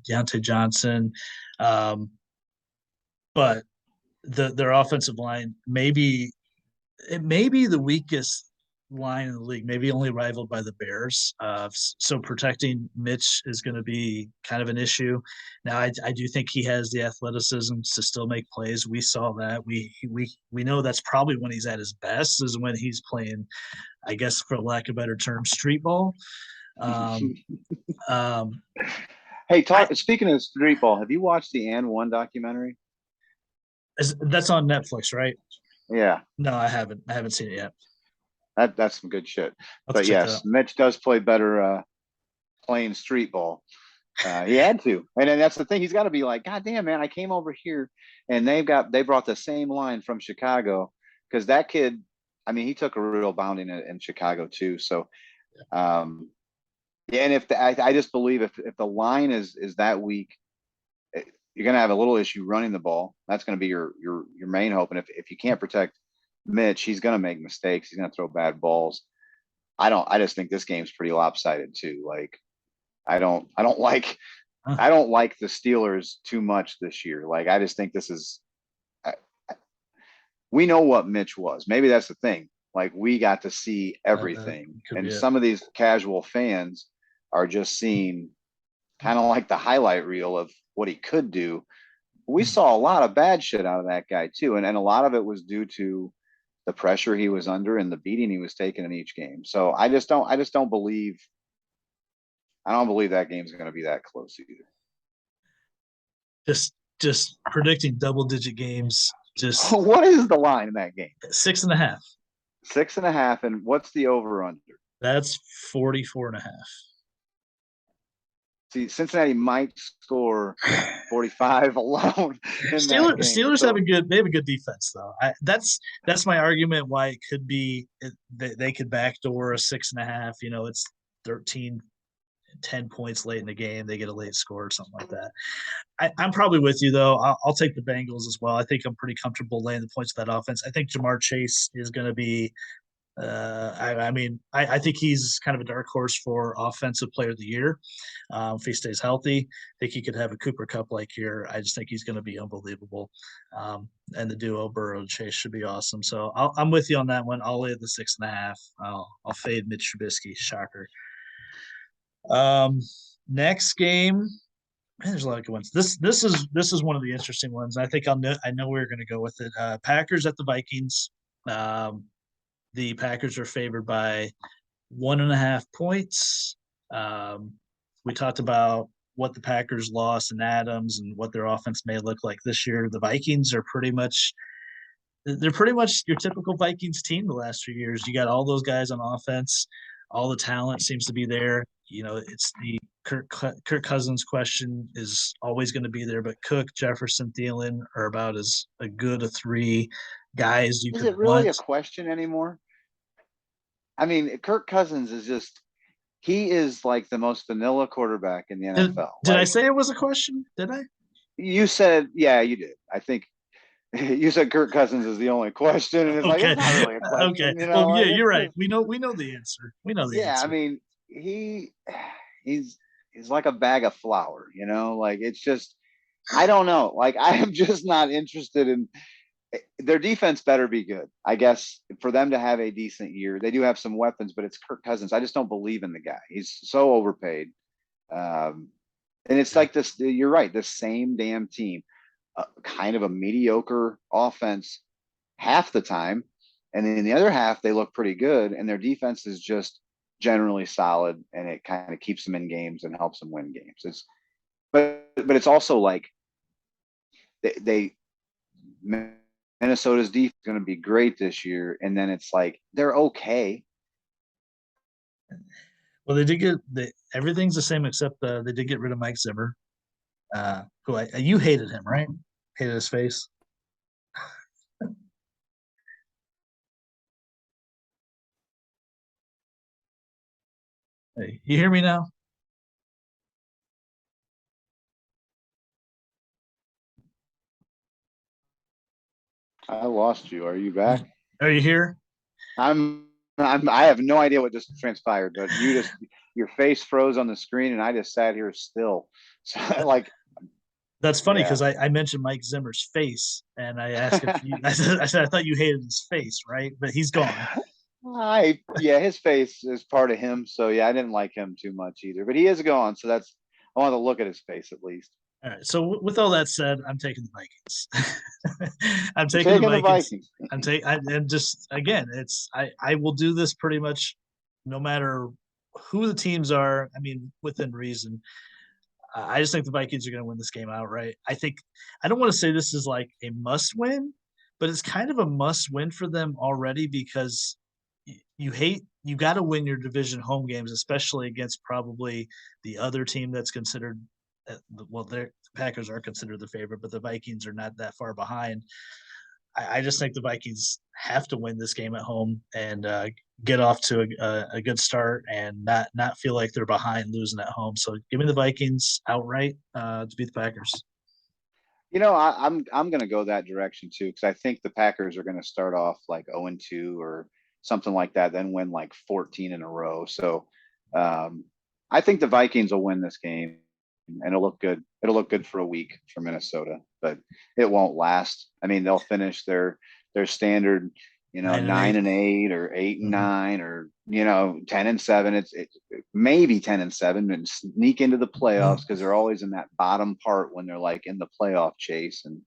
Deontay Johnson, um, but their offensive line it may be the weakest line in the league, maybe only rivaled by the Bears. So protecting Mitch is going to be kind of an issue. Now, I do think he has the athleticism to still make plays. We saw that. We know that's probably when he's at his best is when he's playing, I guess, for lack of a better term, street ball. Um, um, Hey, I, speaking of street ball, have you watched the And One documentary? that's on Netflix, right? Yeah, No, I haven't. I haven't seen it yet. that's some good shit. I'll have to But check that yes, out. Mitch does play better playing street ball. He had to, and then that's the thing. He's got to be like, God damn, man! I came over here, and they brought the same line from Chicago because that kid. I mean, he took a real bounding in Chicago too. So, yeah, and I just believe if the line is that weak, you're going to have a little issue running the ball. That's going to be your main hope. And if you can't protect Mitch, he's going to make mistakes. He's going to throw bad balls. I just think this game's pretty lopsided too. Like Huh. I don't like the Steelers too much this year. Like I just think this is we know what Mitch was. Maybe that's the thing. Like we got to see That everything, could be and it. some of these casual fans are just seeing kind of like the highlight reel of what he could do. We saw a lot of bad shit out of that guy too, and a lot of it was due to the pressure he was under and the beating he was taking in each game. So I just don't believe I don't believe that game's going to be that close either. Just predicting double digit games. Just What is the line in that game? 6.5. 6.5, and what's the over under? That's 44.5. See, Cincinnati might score 45 alone in that game. Steelers have So they have a good defense though. That's my argument why it could be they could backdoor a 6.5. You know, it's 13, 10 points late in the game. They get a late score or something like that. I'm probably with you though. I'll take the Bengals as well. I think I'm pretty comfortable laying the points of that offense. I think Jamar Chase is going to be I mean, I think he's kind of a dark horse for offensive player of the year. If he stays healthy, I think he could have a Cooper Cup like here. I just think he's going to be unbelievable. And the duo Burrow and Chase should be awesome. So I'm with you on that one. I'll lay the 6.5. I'll fade Mitch Trubisky. Shocker. Um, Next game. Man, there's a lot of good ones. This is one of the interesting ones. I think I know we're going to go with it. Packers at the Vikings. Um, the Packers are favored by 1.5 points. We talked about what the Packers lost in Adams and what their offense may look like this year. The Vikings are they're pretty much your typical Vikings team the last few years. You got all those guys on offense. All the talent seems to be there. You know, it's the Kirk Cousins question is always going to be there, but Cook, Jefferson, Thielen are about as a good a three guys you is could it really want. a question anymore? I mean, Kirk Cousins is just he is like the most vanilla quarterback in the NFL. Did I Like say it was a question? Did I? you said, yeah, you did. I think you said Kirk Cousins is the only question, and it's like Okay. it's not really a Okay. question, Well, yeah, like you're it's right. just We know the answer. We know the yeah. I answer. mean, he he's he's like a bag of flour, like it's just I don't know. Like I am just not interested in their defense better be good. I guess for them to have a decent year, they do have some weapons, but it's Kirk Cousins. I just don't believe in the guy. He's so overpaid. Um, and it's Yeah. like this, you're right, the same damn team, kind of a mediocre offense half the time. And then the other half, they look pretty good, and their defense is just generally solid, and it kind of keeps them in games and helps them win games. But it's also like they Minnesota's defense is going to be great this year, and then it's like they're okay. Well, they did everything's the same except they did get rid of Mike Zimmer, who you hated him, right? Hated his face. Hey, you hear me now? I lost you. Are you back? Are you here? I have no idea what just transpired, but your face froze on the screen, and I just sat here still. So like, That's funny yeah, because I mentioned Mike Zimmer's face, and I asked if you. I said I thought you hated his face, right? But he's gone. yeah, his face is part of him. So yeah, I didn't like him too much either, but he is gone. So I want to look at his face at least. All right. So with all that said, I'm taking the Vikings. I'm You're taking the taking the Vikings. Vikings. And just again, I will do this pretty much no matter who the teams are. I mean, within reason. I just think the Vikings are going to win this game outright. I don't want to say this is like a must win, but it's kind of a must win for them already because you got to win your division home games, especially against probably the other team that's considered well, the Packers are considered the favorite, but the Vikings are not that far behind. I just think the Vikings have to win this game at home and get off to a good start and not feel like they're behind losing at home. So give me the Vikings outright to beat the Packers. I'm going to go that direction too because I think the Packers are going to start off like 0-2 or something like that, then win like 14 in a row. So um, I think the Vikings will win this game, and it'll look good. It'll look good for a week for Minnesota, but it won't last. I mean, they'll finish their standard, 9-8. 9-8 or 8 and Mm-hmm. 9 or 10-7. It's maybe 10-7 and sneak into the playoffs because they're always in that bottom part when they're like in the playoff chase. And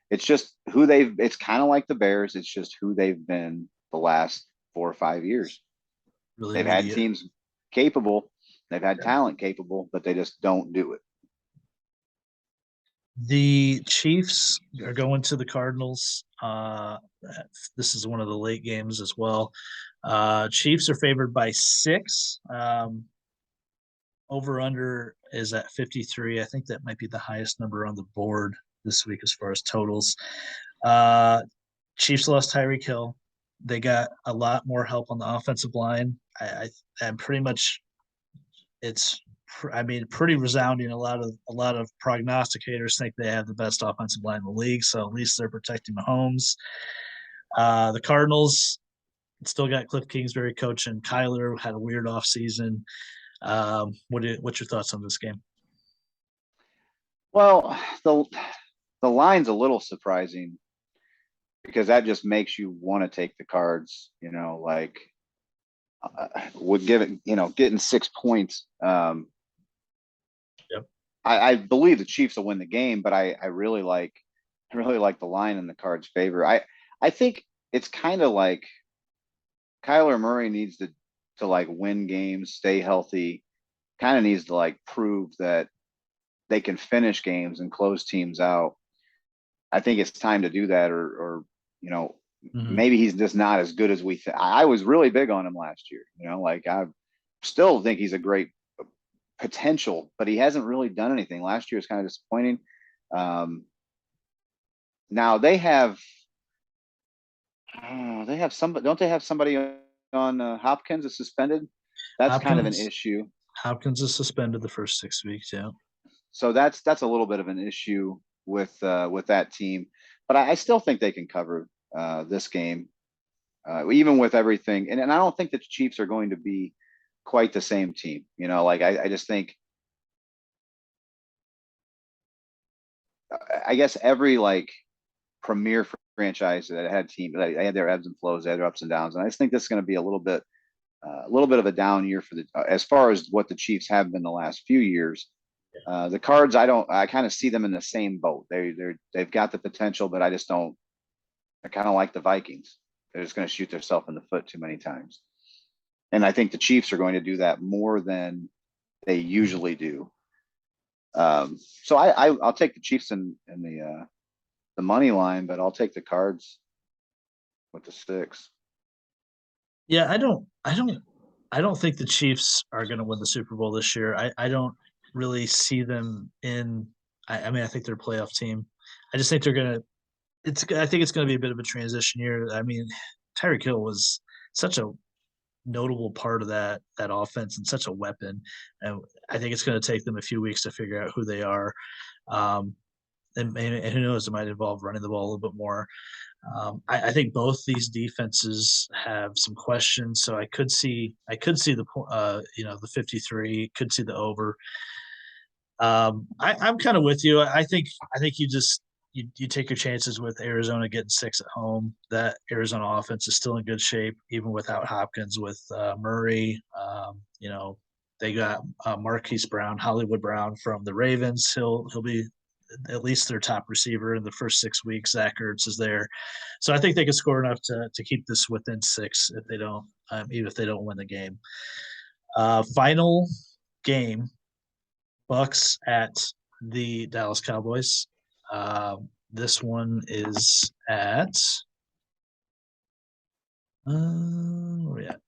it's just it's kind of like the Bears. It's just who they've been the last 4 or 5 years. Really They've had mediocre. teams capable, they've had Yeah. talent capable, but they just don't do it. The Chiefs are going to the Cardinals. This is one of the late games as well. Chiefs are favored by 6. Over under is at 53. I think that might be the highest number on the board this week as far as totals. Uh, Chiefs lost Tyreek Hill. They got a lot more help on the offensive line. I'm pretty much it's I mean pretty resounding. A lot of prognosticators think they have the best offensive line in the league, so at least they're protecting Mahomes. The Cardinals still got Cliff Kingsbury coaching. Kyler had a weird offseason. What's your thoughts on this game? Well, the line's a little surprising because that just makes you want to take the Cards. Like would give it, getting 6 points. Yep. I believe the Chiefs will win the game, but I really like the line in the Cards' favor. I think it's kind of like Kyler Murray needs to like win games, stay healthy, kind of needs to like prove that they can finish games and close teams out. I think it's time to do that, or maybe he's just not as good as we think. I was really big on him last year. Like I still think he's a great potential, but he hasn't really done anything. Last year was kind of disappointing. Now they have somebody. Don't they have somebody on Hopkins is suspended? That's kind of an Hopkins issue. Hopkins is suspended the first 6 weeks. Yeah. So that's a little bit of an issue with that team, but I still think they can cover this game, even with everything. And I don't think the Chiefs are going to be quite the same team. Like I just think, I guess every like premier franchise that had team, they had their ebbs and flows, they had their ups and downs, and I just think this is going to be a little bit of a down year for the as far as what the Chiefs have been the last few years. The Cards, I kind of see them in the same boat. They've got the potential, but I just don't. I kind of like the Vikings. They're just going to shoot themselves in the foot too many times, and I think the Chiefs are going to do that more than they usually do. So I'll take the Chiefs in the money line, but I'll take the Cards with the 6. Yeah, I don't think the Chiefs are going to win the Super Bowl this year. I don't really see them in. I mean, I think they're a playoff team. I just think they're gonna. I think it's going to be a bit of a transition year. I mean, Tyreek Hill was such a notable part of that offense and such a weapon, and I think it's going to take them a few weeks to figure out who they are. Um, and who knows, it might involve running the ball a little bit more. I think both these defenses have some questions, so I could see the 53, could see the over. I'm kind of with you. I think you take your chances with Arizona getting 6 at home. That Arizona offense is still in good shape, even without Hopkins. With Murray, they got Marquise Brown, Hollywood Brown from the Ravens. He'll be at least their top receiver in the first 6 weeks. Zach Ertz is there, so I think they can score enough to keep this within 6 if they don't, even if they don't win the game. Final game: Bucks at the Dallas Cowboys. This one is at where we at?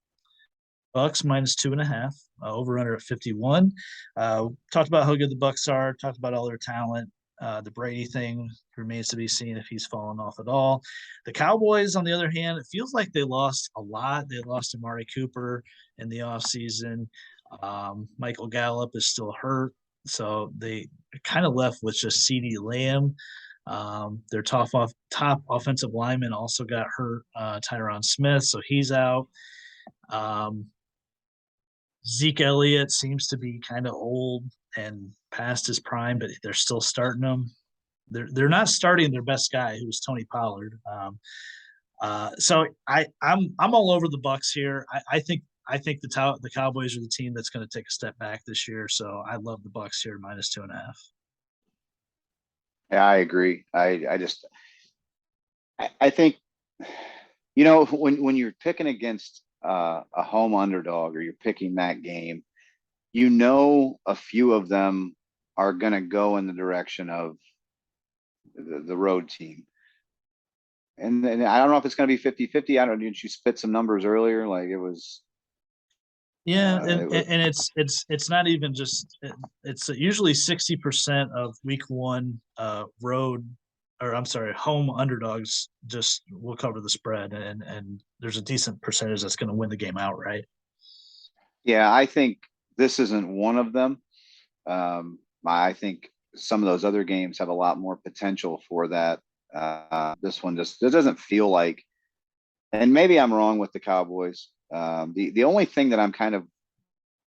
Bucks minus 2.5. Over under at 51. Talked about how good the Bucks are. Talked about all their talent. The Brady thing remains to be seen if he's fallen off at all. The Cowboys, on the other hand, it feels like they lost a lot. They lost Amari Cooper in the offseason. Michael Gallup is still hurt. So they kind of left with just CeeDee Lamb. Their top offensive lineman also got hurt, Tyron Smith, so he's out. Um, Zeke Elliott seems to be kind of old and past his prime, but they're still starting him. They're not starting their best guy, who's Tony Pollard. So I'm all over the Bucks here. I think the Cowboys are the team that's going to take a step back this year. So I love the Bucks here minus 2.5. Yeah, I agree. I think when you're picking against a home underdog or you're picking that game, a few of them are going to go in the direction of the road team. And then I don't know if it's going to be 50-50. I don't know. Did you spit some numbers earlier? Like it was Yeah, and It was, and it's not even just it's usually 60% of week one road, or I'm sorry, home underdogs just will cover the spread, and there's a decent percentage that's going to win the game outright. yeah, I think this isn't one of them. I think some of those other games have a lot more potential for that. This one just, it doesn't feel like, and maybe I'm wrong with the Cowboys. The only thing that I'm kind of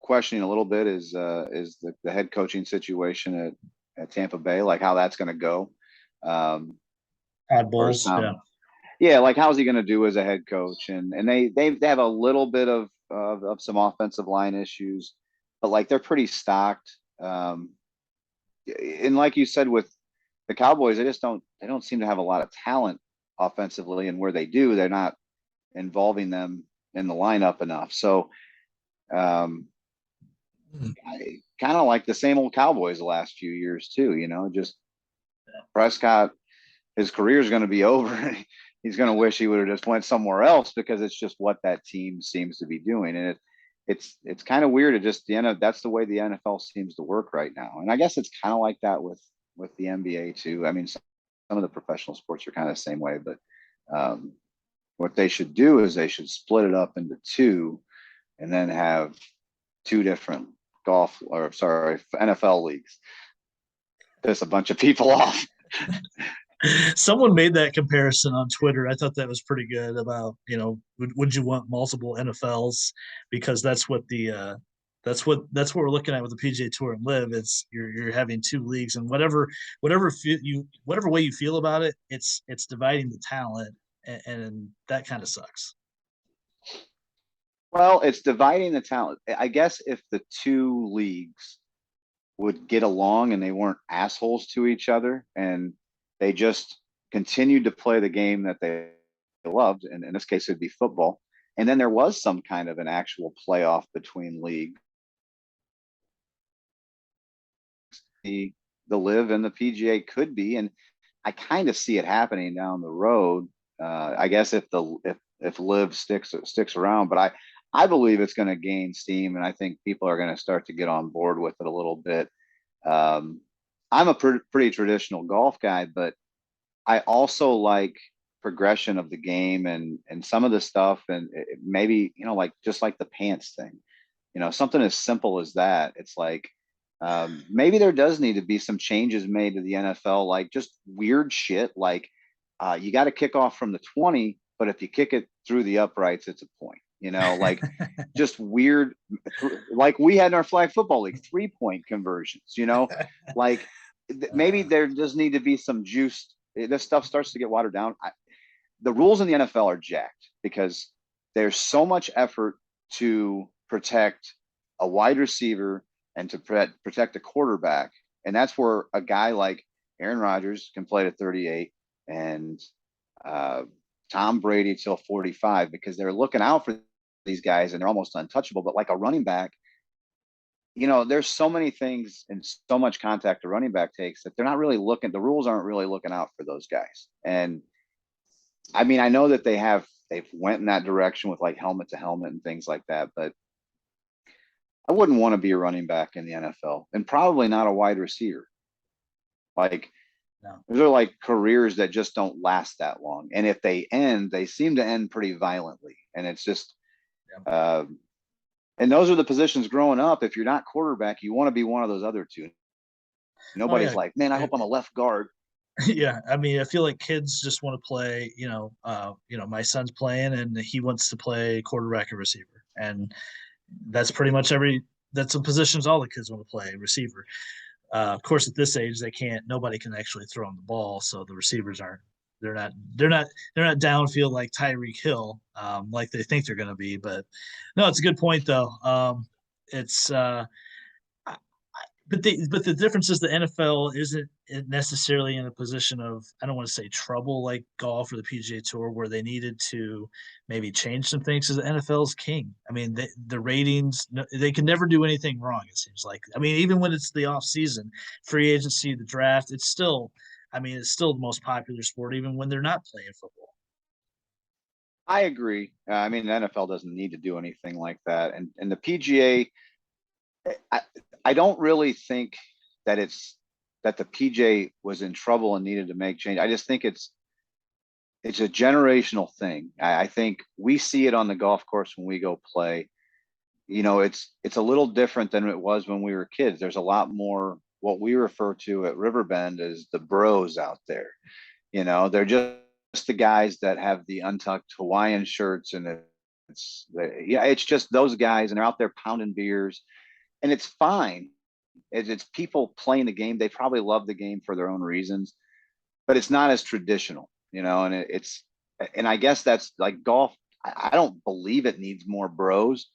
questioning a little bit is the head coaching situation at Tampa Bay, like how that's going to go. Um, Odd or Bulls, yeah. some, yeah, like how's he going to do as a head coach? And they have a little bit of some offensive line issues, but like they're pretty stocked. And like you said with the Cowboys, they don't seem to have a lot of talent offensively, and where they do, they're not involving them in the lineup enough. So um, I kind of like the same old Cowboys the last few years too. Just Prescott, his career is going to be over. He's going to wish he would have just went somewhere else because it's just what that team seems to be doing, and it's kind of weird. It just that's the way the NFL seems to work right now, and I guess it's kind of like that with the NBA too. I mean, some of the professional sports are kind of the same way, but um, what they should do is they should split it up into two, and then have two different golf or sorry NFL leagues. Piss a bunch of people off. Someone made that comparison on Twitter. I thought that was pretty good about, would you want multiple NFLs? Because that's what we're looking at with the PGA Tour and Live. It's you're having two leagues, and whatever way you feel about it, it's dividing the talent, and that kind of sucks. Well, it's dividing the talent. I guess if the two leagues would get along and they weren't assholes to each other and they just continued to play the game that they loved, and in this case it'd be football, and then there was some kind of an actual playoff between leagues, the Live and the PGA could be, and I kind of see it happening down the road. I guess if Live sticks around, but I believe it's going to gain steam, and I think people are going to start to get on board with it a little bit. Um, I'm a pretty traditional golf guy, but I also like progression of the game and some of the stuff, and maybe like just like the pants thing, something as simple as that. It's like maybe there does need to be some changes made to the NFL, like just weird shit, like you got to kick off from the 20, but if you kick it through the uprights, it's a point. Like just weird, like we had in our flag football league, 3-point conversions. Like maybe uh, there does need to be some juice. This stuff starts to get watered down. The rules in the NFL are jacked because there's so much effort to protect a wide receiver and to protect a quarterback. And that's where a guy like Aaron Rodgers can play to 38 and uh, Tom Brady till 45 because they're looking out for these guys and they're almost untouchable. But like a running back, there's so many things and so much contact a running back takes that they're not really looking, the rules aren't really looking out for those guys. And I mean, I know that they've went in that direction with like helmet to helmet and things like that, but I wouldn't want to be a running back in the NFL and probably not a wide receiver. Like no. those are like careers that just don't last that long. And if they end, they seem to end pretty violently. And it's just, Yeah. uh, and those are the positions growing up. If you're not quarterback, you want to be one of those other two. Oh Nobody's yeah. like, man, I hope I'm a left guard. Yeah, I mean, I feel like kids just want to play. My son's playing, and he wants to play quarterback or receiver, and that's pretty much that's the positions all the kids want to play receiver. Of course, at this age, they can't. Nobody can actually throw them the ball, so the receivers aren't. They're not downfield like Tyreek Hill, like they think they're going to be. But no, it's a good point though. It's but the difference is the NFL isn't necessarily in a position of, I don't want to say trouble like golf or the PGA Tour where they needed to maybe change some things. Because the NFL is king. I mean, the ratings, they can never do anything wrong. It seems like. I mean, even when it's the off season, free agency, the draft, it's still. I mean, it's still the most popular sport, even when they're not playing football. I agree. I mean, the NFL doesn't need to do anything like that, and the PGA, I I don't really think that it's that the PJ was in trouble and needed to make change. I just think it's a generational thing. I think we see it on the golf course when we go play. You know, it's a little different than it was when we were kids. There's a lot more what we refer to at Riverbend as the bros out there. You know, they're just the guys that have the untucked Hawaiian shirts, and yeah, it's just those guys, and they're out there pounding beers, and it's fine. It's people playing the game. They probably love the game for their own reasons, but it's not as traditional, you know. And and I guess that's like golf. I don't believe it needs more bros,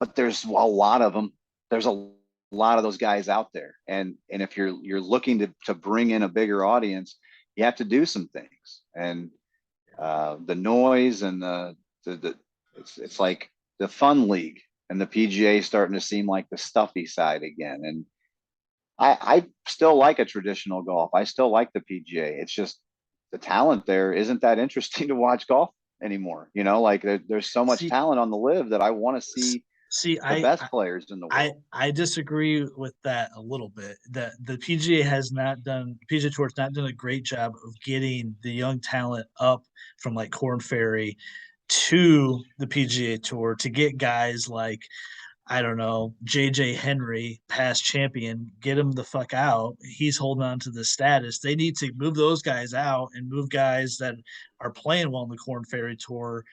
but there's a lot of them. There's a lot of those guys out there, and if you're looking to bring in a bigger audience, you have to do some things. And the noise and the it's like the fun league, and the PGA starting to seem like the stuffy side again. And I still like a traditional golf. I still like the PGA. It's just the talent there isn't that interesting to watch golf anymore. You know, like there's so much See, talent on the live that I want to s- see see, the best players in the world. I disagree with that a little bit. That the PGA has not done PGA Tour has not done a great job of getting the young talent up from like Corn Ferry to the PGA Tour to get guys like I don't know, JJ Henry, past champion, get him the fuck out. He's holding on to the status. They need to move those guys out and move guys that are playing well in the Corn Ferry Tour.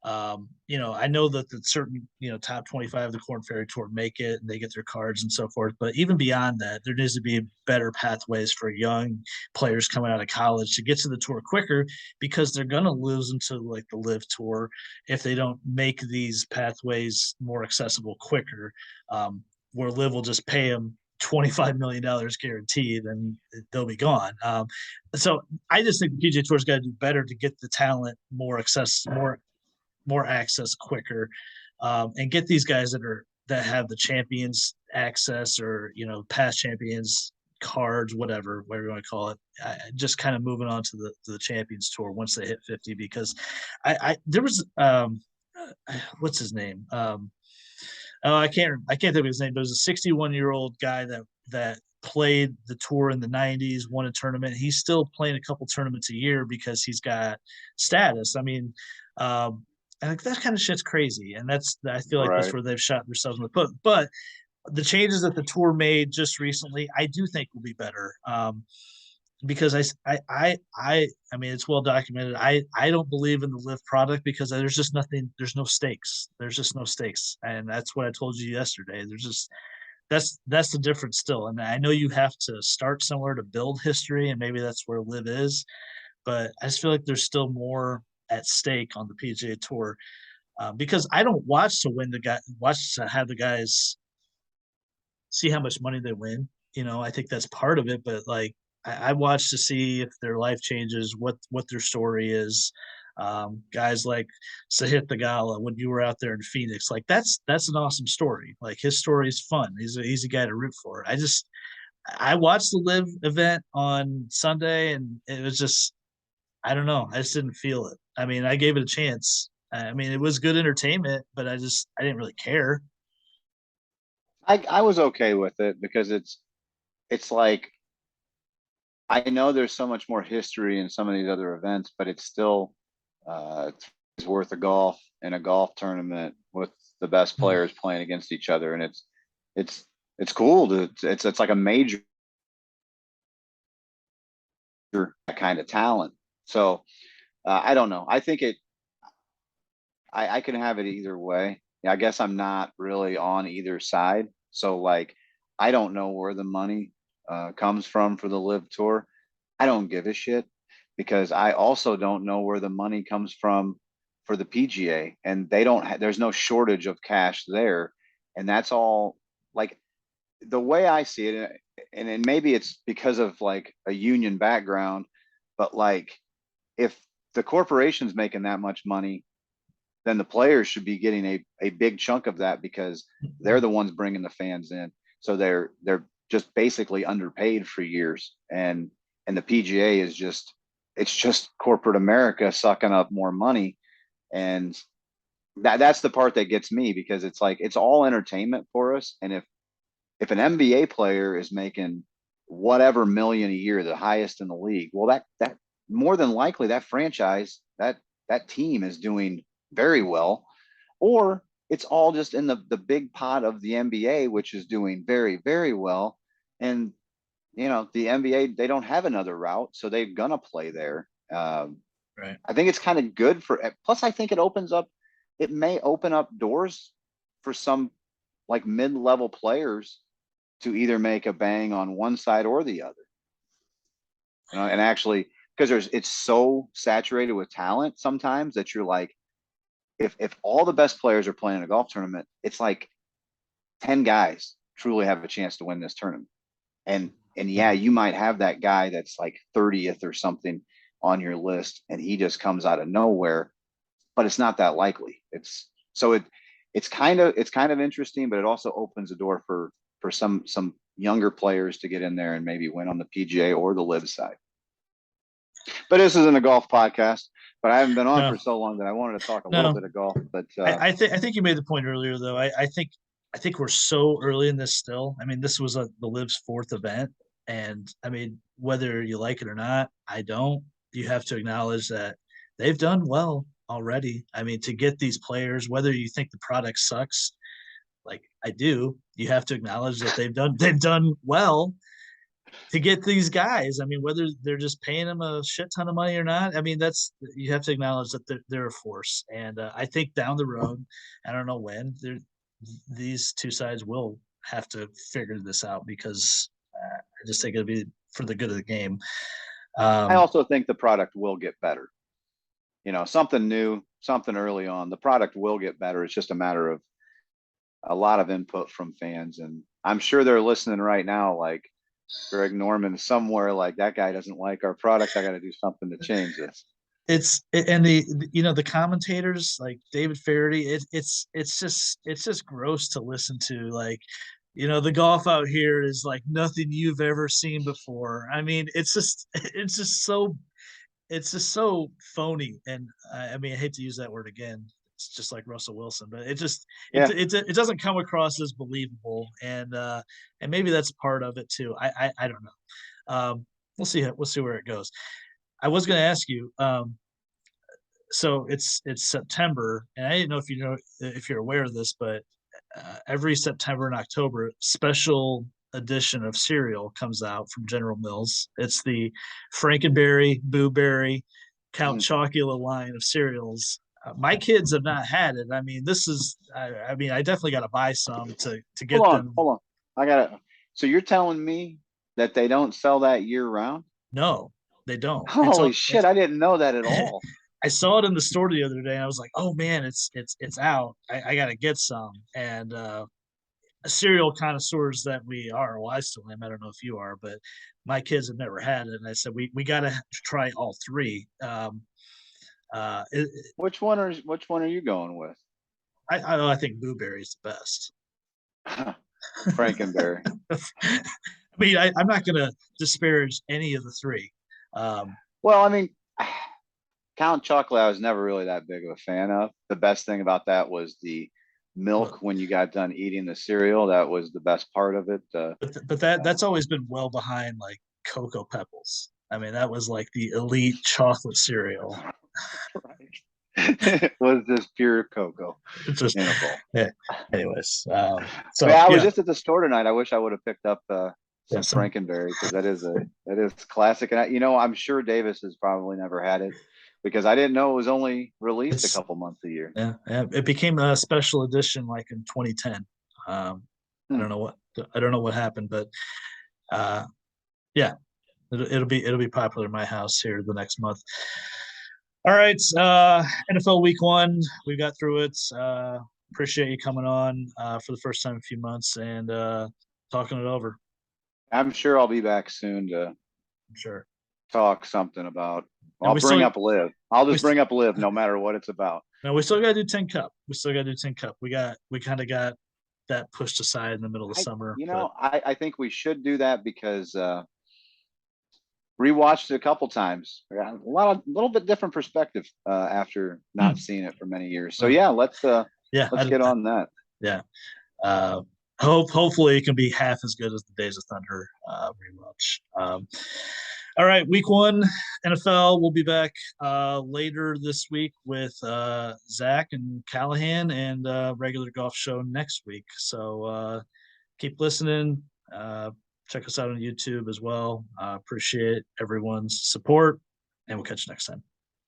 I know that the certain, top 25 of the Corn Ferry Tour make it and they get their cards and so forth. But even beyond that, there needs to be better pathways for young players coming out of college to get to the tour quicker because they're going to lose them to like the live tour if they don't make these pathways more accessible quicker, where Live will just pay them $25 million guaranteed and they'll be gone. So I just think the PGA Tour's got to do better to get the talent more access quicker, and get these guys that have the champions access or past champions cards, whatever you want to call it. Just kind of moving on to the Champions Tour once they hit 50, because I there was what's his name? Oh, I can't think of his name, but it was a 61-year-old guy that played the tour in the 90s, won a tournament. He's still playing a couple tournaments a year because he's got status. I mean, I think that kind of shit's crazy, and I feel like that's Right. where they've shot themselves in the foot. But the changes that the tour made just recently, I do think will be better. Because I mean, it's well documented. I don't believe in the live product because there's just nothing. There's no stakes. There's just no stakes, and that's what I told you yesterday. There's just that's the difference still. And I know you have to start somewhere to build history, and maybe that's where live is. But I just feel like there's still more at stake on the PGA Tour, because I don't watch to have the guys see how much money they win. I think that's part of it, but like I watch to see if their life changes, what their story is. Guys like Sahith Theegala, when you were out there in Phoenix, like that's an awesome story. Like his story is fun. He's an easy guy to root for. I watched the live event on Sunday, and it was just I don't know. I just didn't feel it. I mean, I gave it a chance. I mean, it was good entertainment, but I didn't really care. I was okay with it because it's like I know there's so much more history in some of these other events, but it's still it's worth of golf in a golf tournament with the best players playing against each other, and it's it's cool to it's like a major kind of talent. So I don't know. I think I can have it either way. Yeah, I guess I'm not really on either side. So like I don't know where the money comes from for the live tour. I don't give a shit because I also don't know where the money comes from for the PGA, and they don't there's no shortage of cash there. And that's all like the way I see it. And maybe it's because of like a union background, but like if the corporation's making that much money, then the players should be getting a big chunk of that because they're the ones bringing the fans in. So they're just basically underpaid for years, and the PGA is just it's just corporate America sucking up more money, And that's the part that gets me, because it's like it's all entertainment for us. And if an NBA player is making whatever million a year, the highest in the league, well, that more than likely that franchise, that team is doing very well, or it's all just in the big pot of the NBA, which is doing very, very well. And the NBA, they don't have another route, so they're gonna play there. Right. I think it's kind of good for. Plus, I think it may open up doors for some like mid-level players to either make a bang on one side or the other. And actually, because it's so saturated with talent sometimes that you're like, if all the best players are playing a golf tournament, it's like 10 guys truly have a chance to win this tournament. And yeah, you might have that guy that's like 30th or something on your list, and he just comes out of nowhere, but it's not that likely. It's kind of interesting, but it also opens the door for some younger players to get in there and maybe win on the PGA or the LIV side. But this isn't a golf podcast. But I haven't been on for so long that I wanted to talk a little bit of golf. But I think you made the point earlier, though. I think we're so early in this still. I mean, this was the LIV's fourth event, and I mean, whether you like it or not, I don't. You have to acknowledge that they've done well already. I mean, to get these players, whether you think the product sucks, like I do, you have to acknowledge that they've done well to get these guys. I mean, whether they're just paying them a shit ton of money or not, I mean, you have to acknowledge that they're a force. And I think down the road, I don't know when, these two sides will have to figure this out, because I just think it'll be for the good of the game. I also think the product will get better. Something new, something early on. The product will get better. It's just a matter of a lot of input from fans. And I'm sure they're listening right now, like Greg Norman somewhere, like, that guy doesn't like our product. I got to do something to change this. And the commentators like David Faraday, it's just gross to listen to. Like, the golf out here is like nothing you've ever seen before. I mean, it's just so phony. And I mean, I hate to use that word again. It's just like Russell Wilson, but it doesn't come across as believable. And maybe that's part of it too. I don't know. We'll see where it goes. I was going to ask you. So it's September, and I didn't know if you're aware of this, but every September and October, special edition of cereal comes out from General Mills. It's the Frankenberry, Boo Berry, Count Chocula line of cereals. My kids have not had it. I mean, I mean, I definitely got to buy some to get them. Hold on. So you're telling me that they don't sell that year round? No, they don't. Holy shit! I didn't know that at all. I saw it in the store the other day, and I was like, "Oh man, it's out! I got to get some." And cereal connoisseurs that we are, well, I still am. I don't know if you are, but my kids have never had it, and I said we got to try all three. Which one are you going with? I think Boo Berry is the best. Frankenberry. I mean, I'm not going to disparage any of the three. Well, I mean, Count Chocula I was never really that big of a fan of. The best thing about that was the milk when you got done eating the cereal. That was the best part of it. But that's always been well behind like Cocoa Pebbles. I mean, that was like the elite chocolate cereal. It was just pure cocoa. Just, yeah. Anyways, so yeah, I was just at the store tonight. I wish I would have picked up some Frankenberry, because that is classic. And I'm sure Davis has probably never had it, because I didn't know it was only released a couple months a year. Yeah, it became a special edition like in 2010. I don't know what happened, but yeah, it'll be popular in my house here the next month. All right, NFL Week 1, we got through it. Appreciate you coming on for the first time in a few months and talking it over. I'm sure I'll be back soon to talk something about. I'll bring up LIV. I'll just bring up LIV no matter what it's about. No, we still got to do 10 Cup. We kind of got that pushed aside in the middle of the summer. I think we should do that, because rewatched it a couple times. I got a little bit different perspective after not seeing it for many years. So Uh, yeah, yeah, let's get on that. yeah. Uh, hopefully it can be half as good as the Days of Thunder rewatch. All right, week one NFL. We'll be back later this week with Zach and Callahan, and regular golf show next week. So keep listening. Check us out on YouTube as well. Appreciate everyone's support, and we'll catch you next time.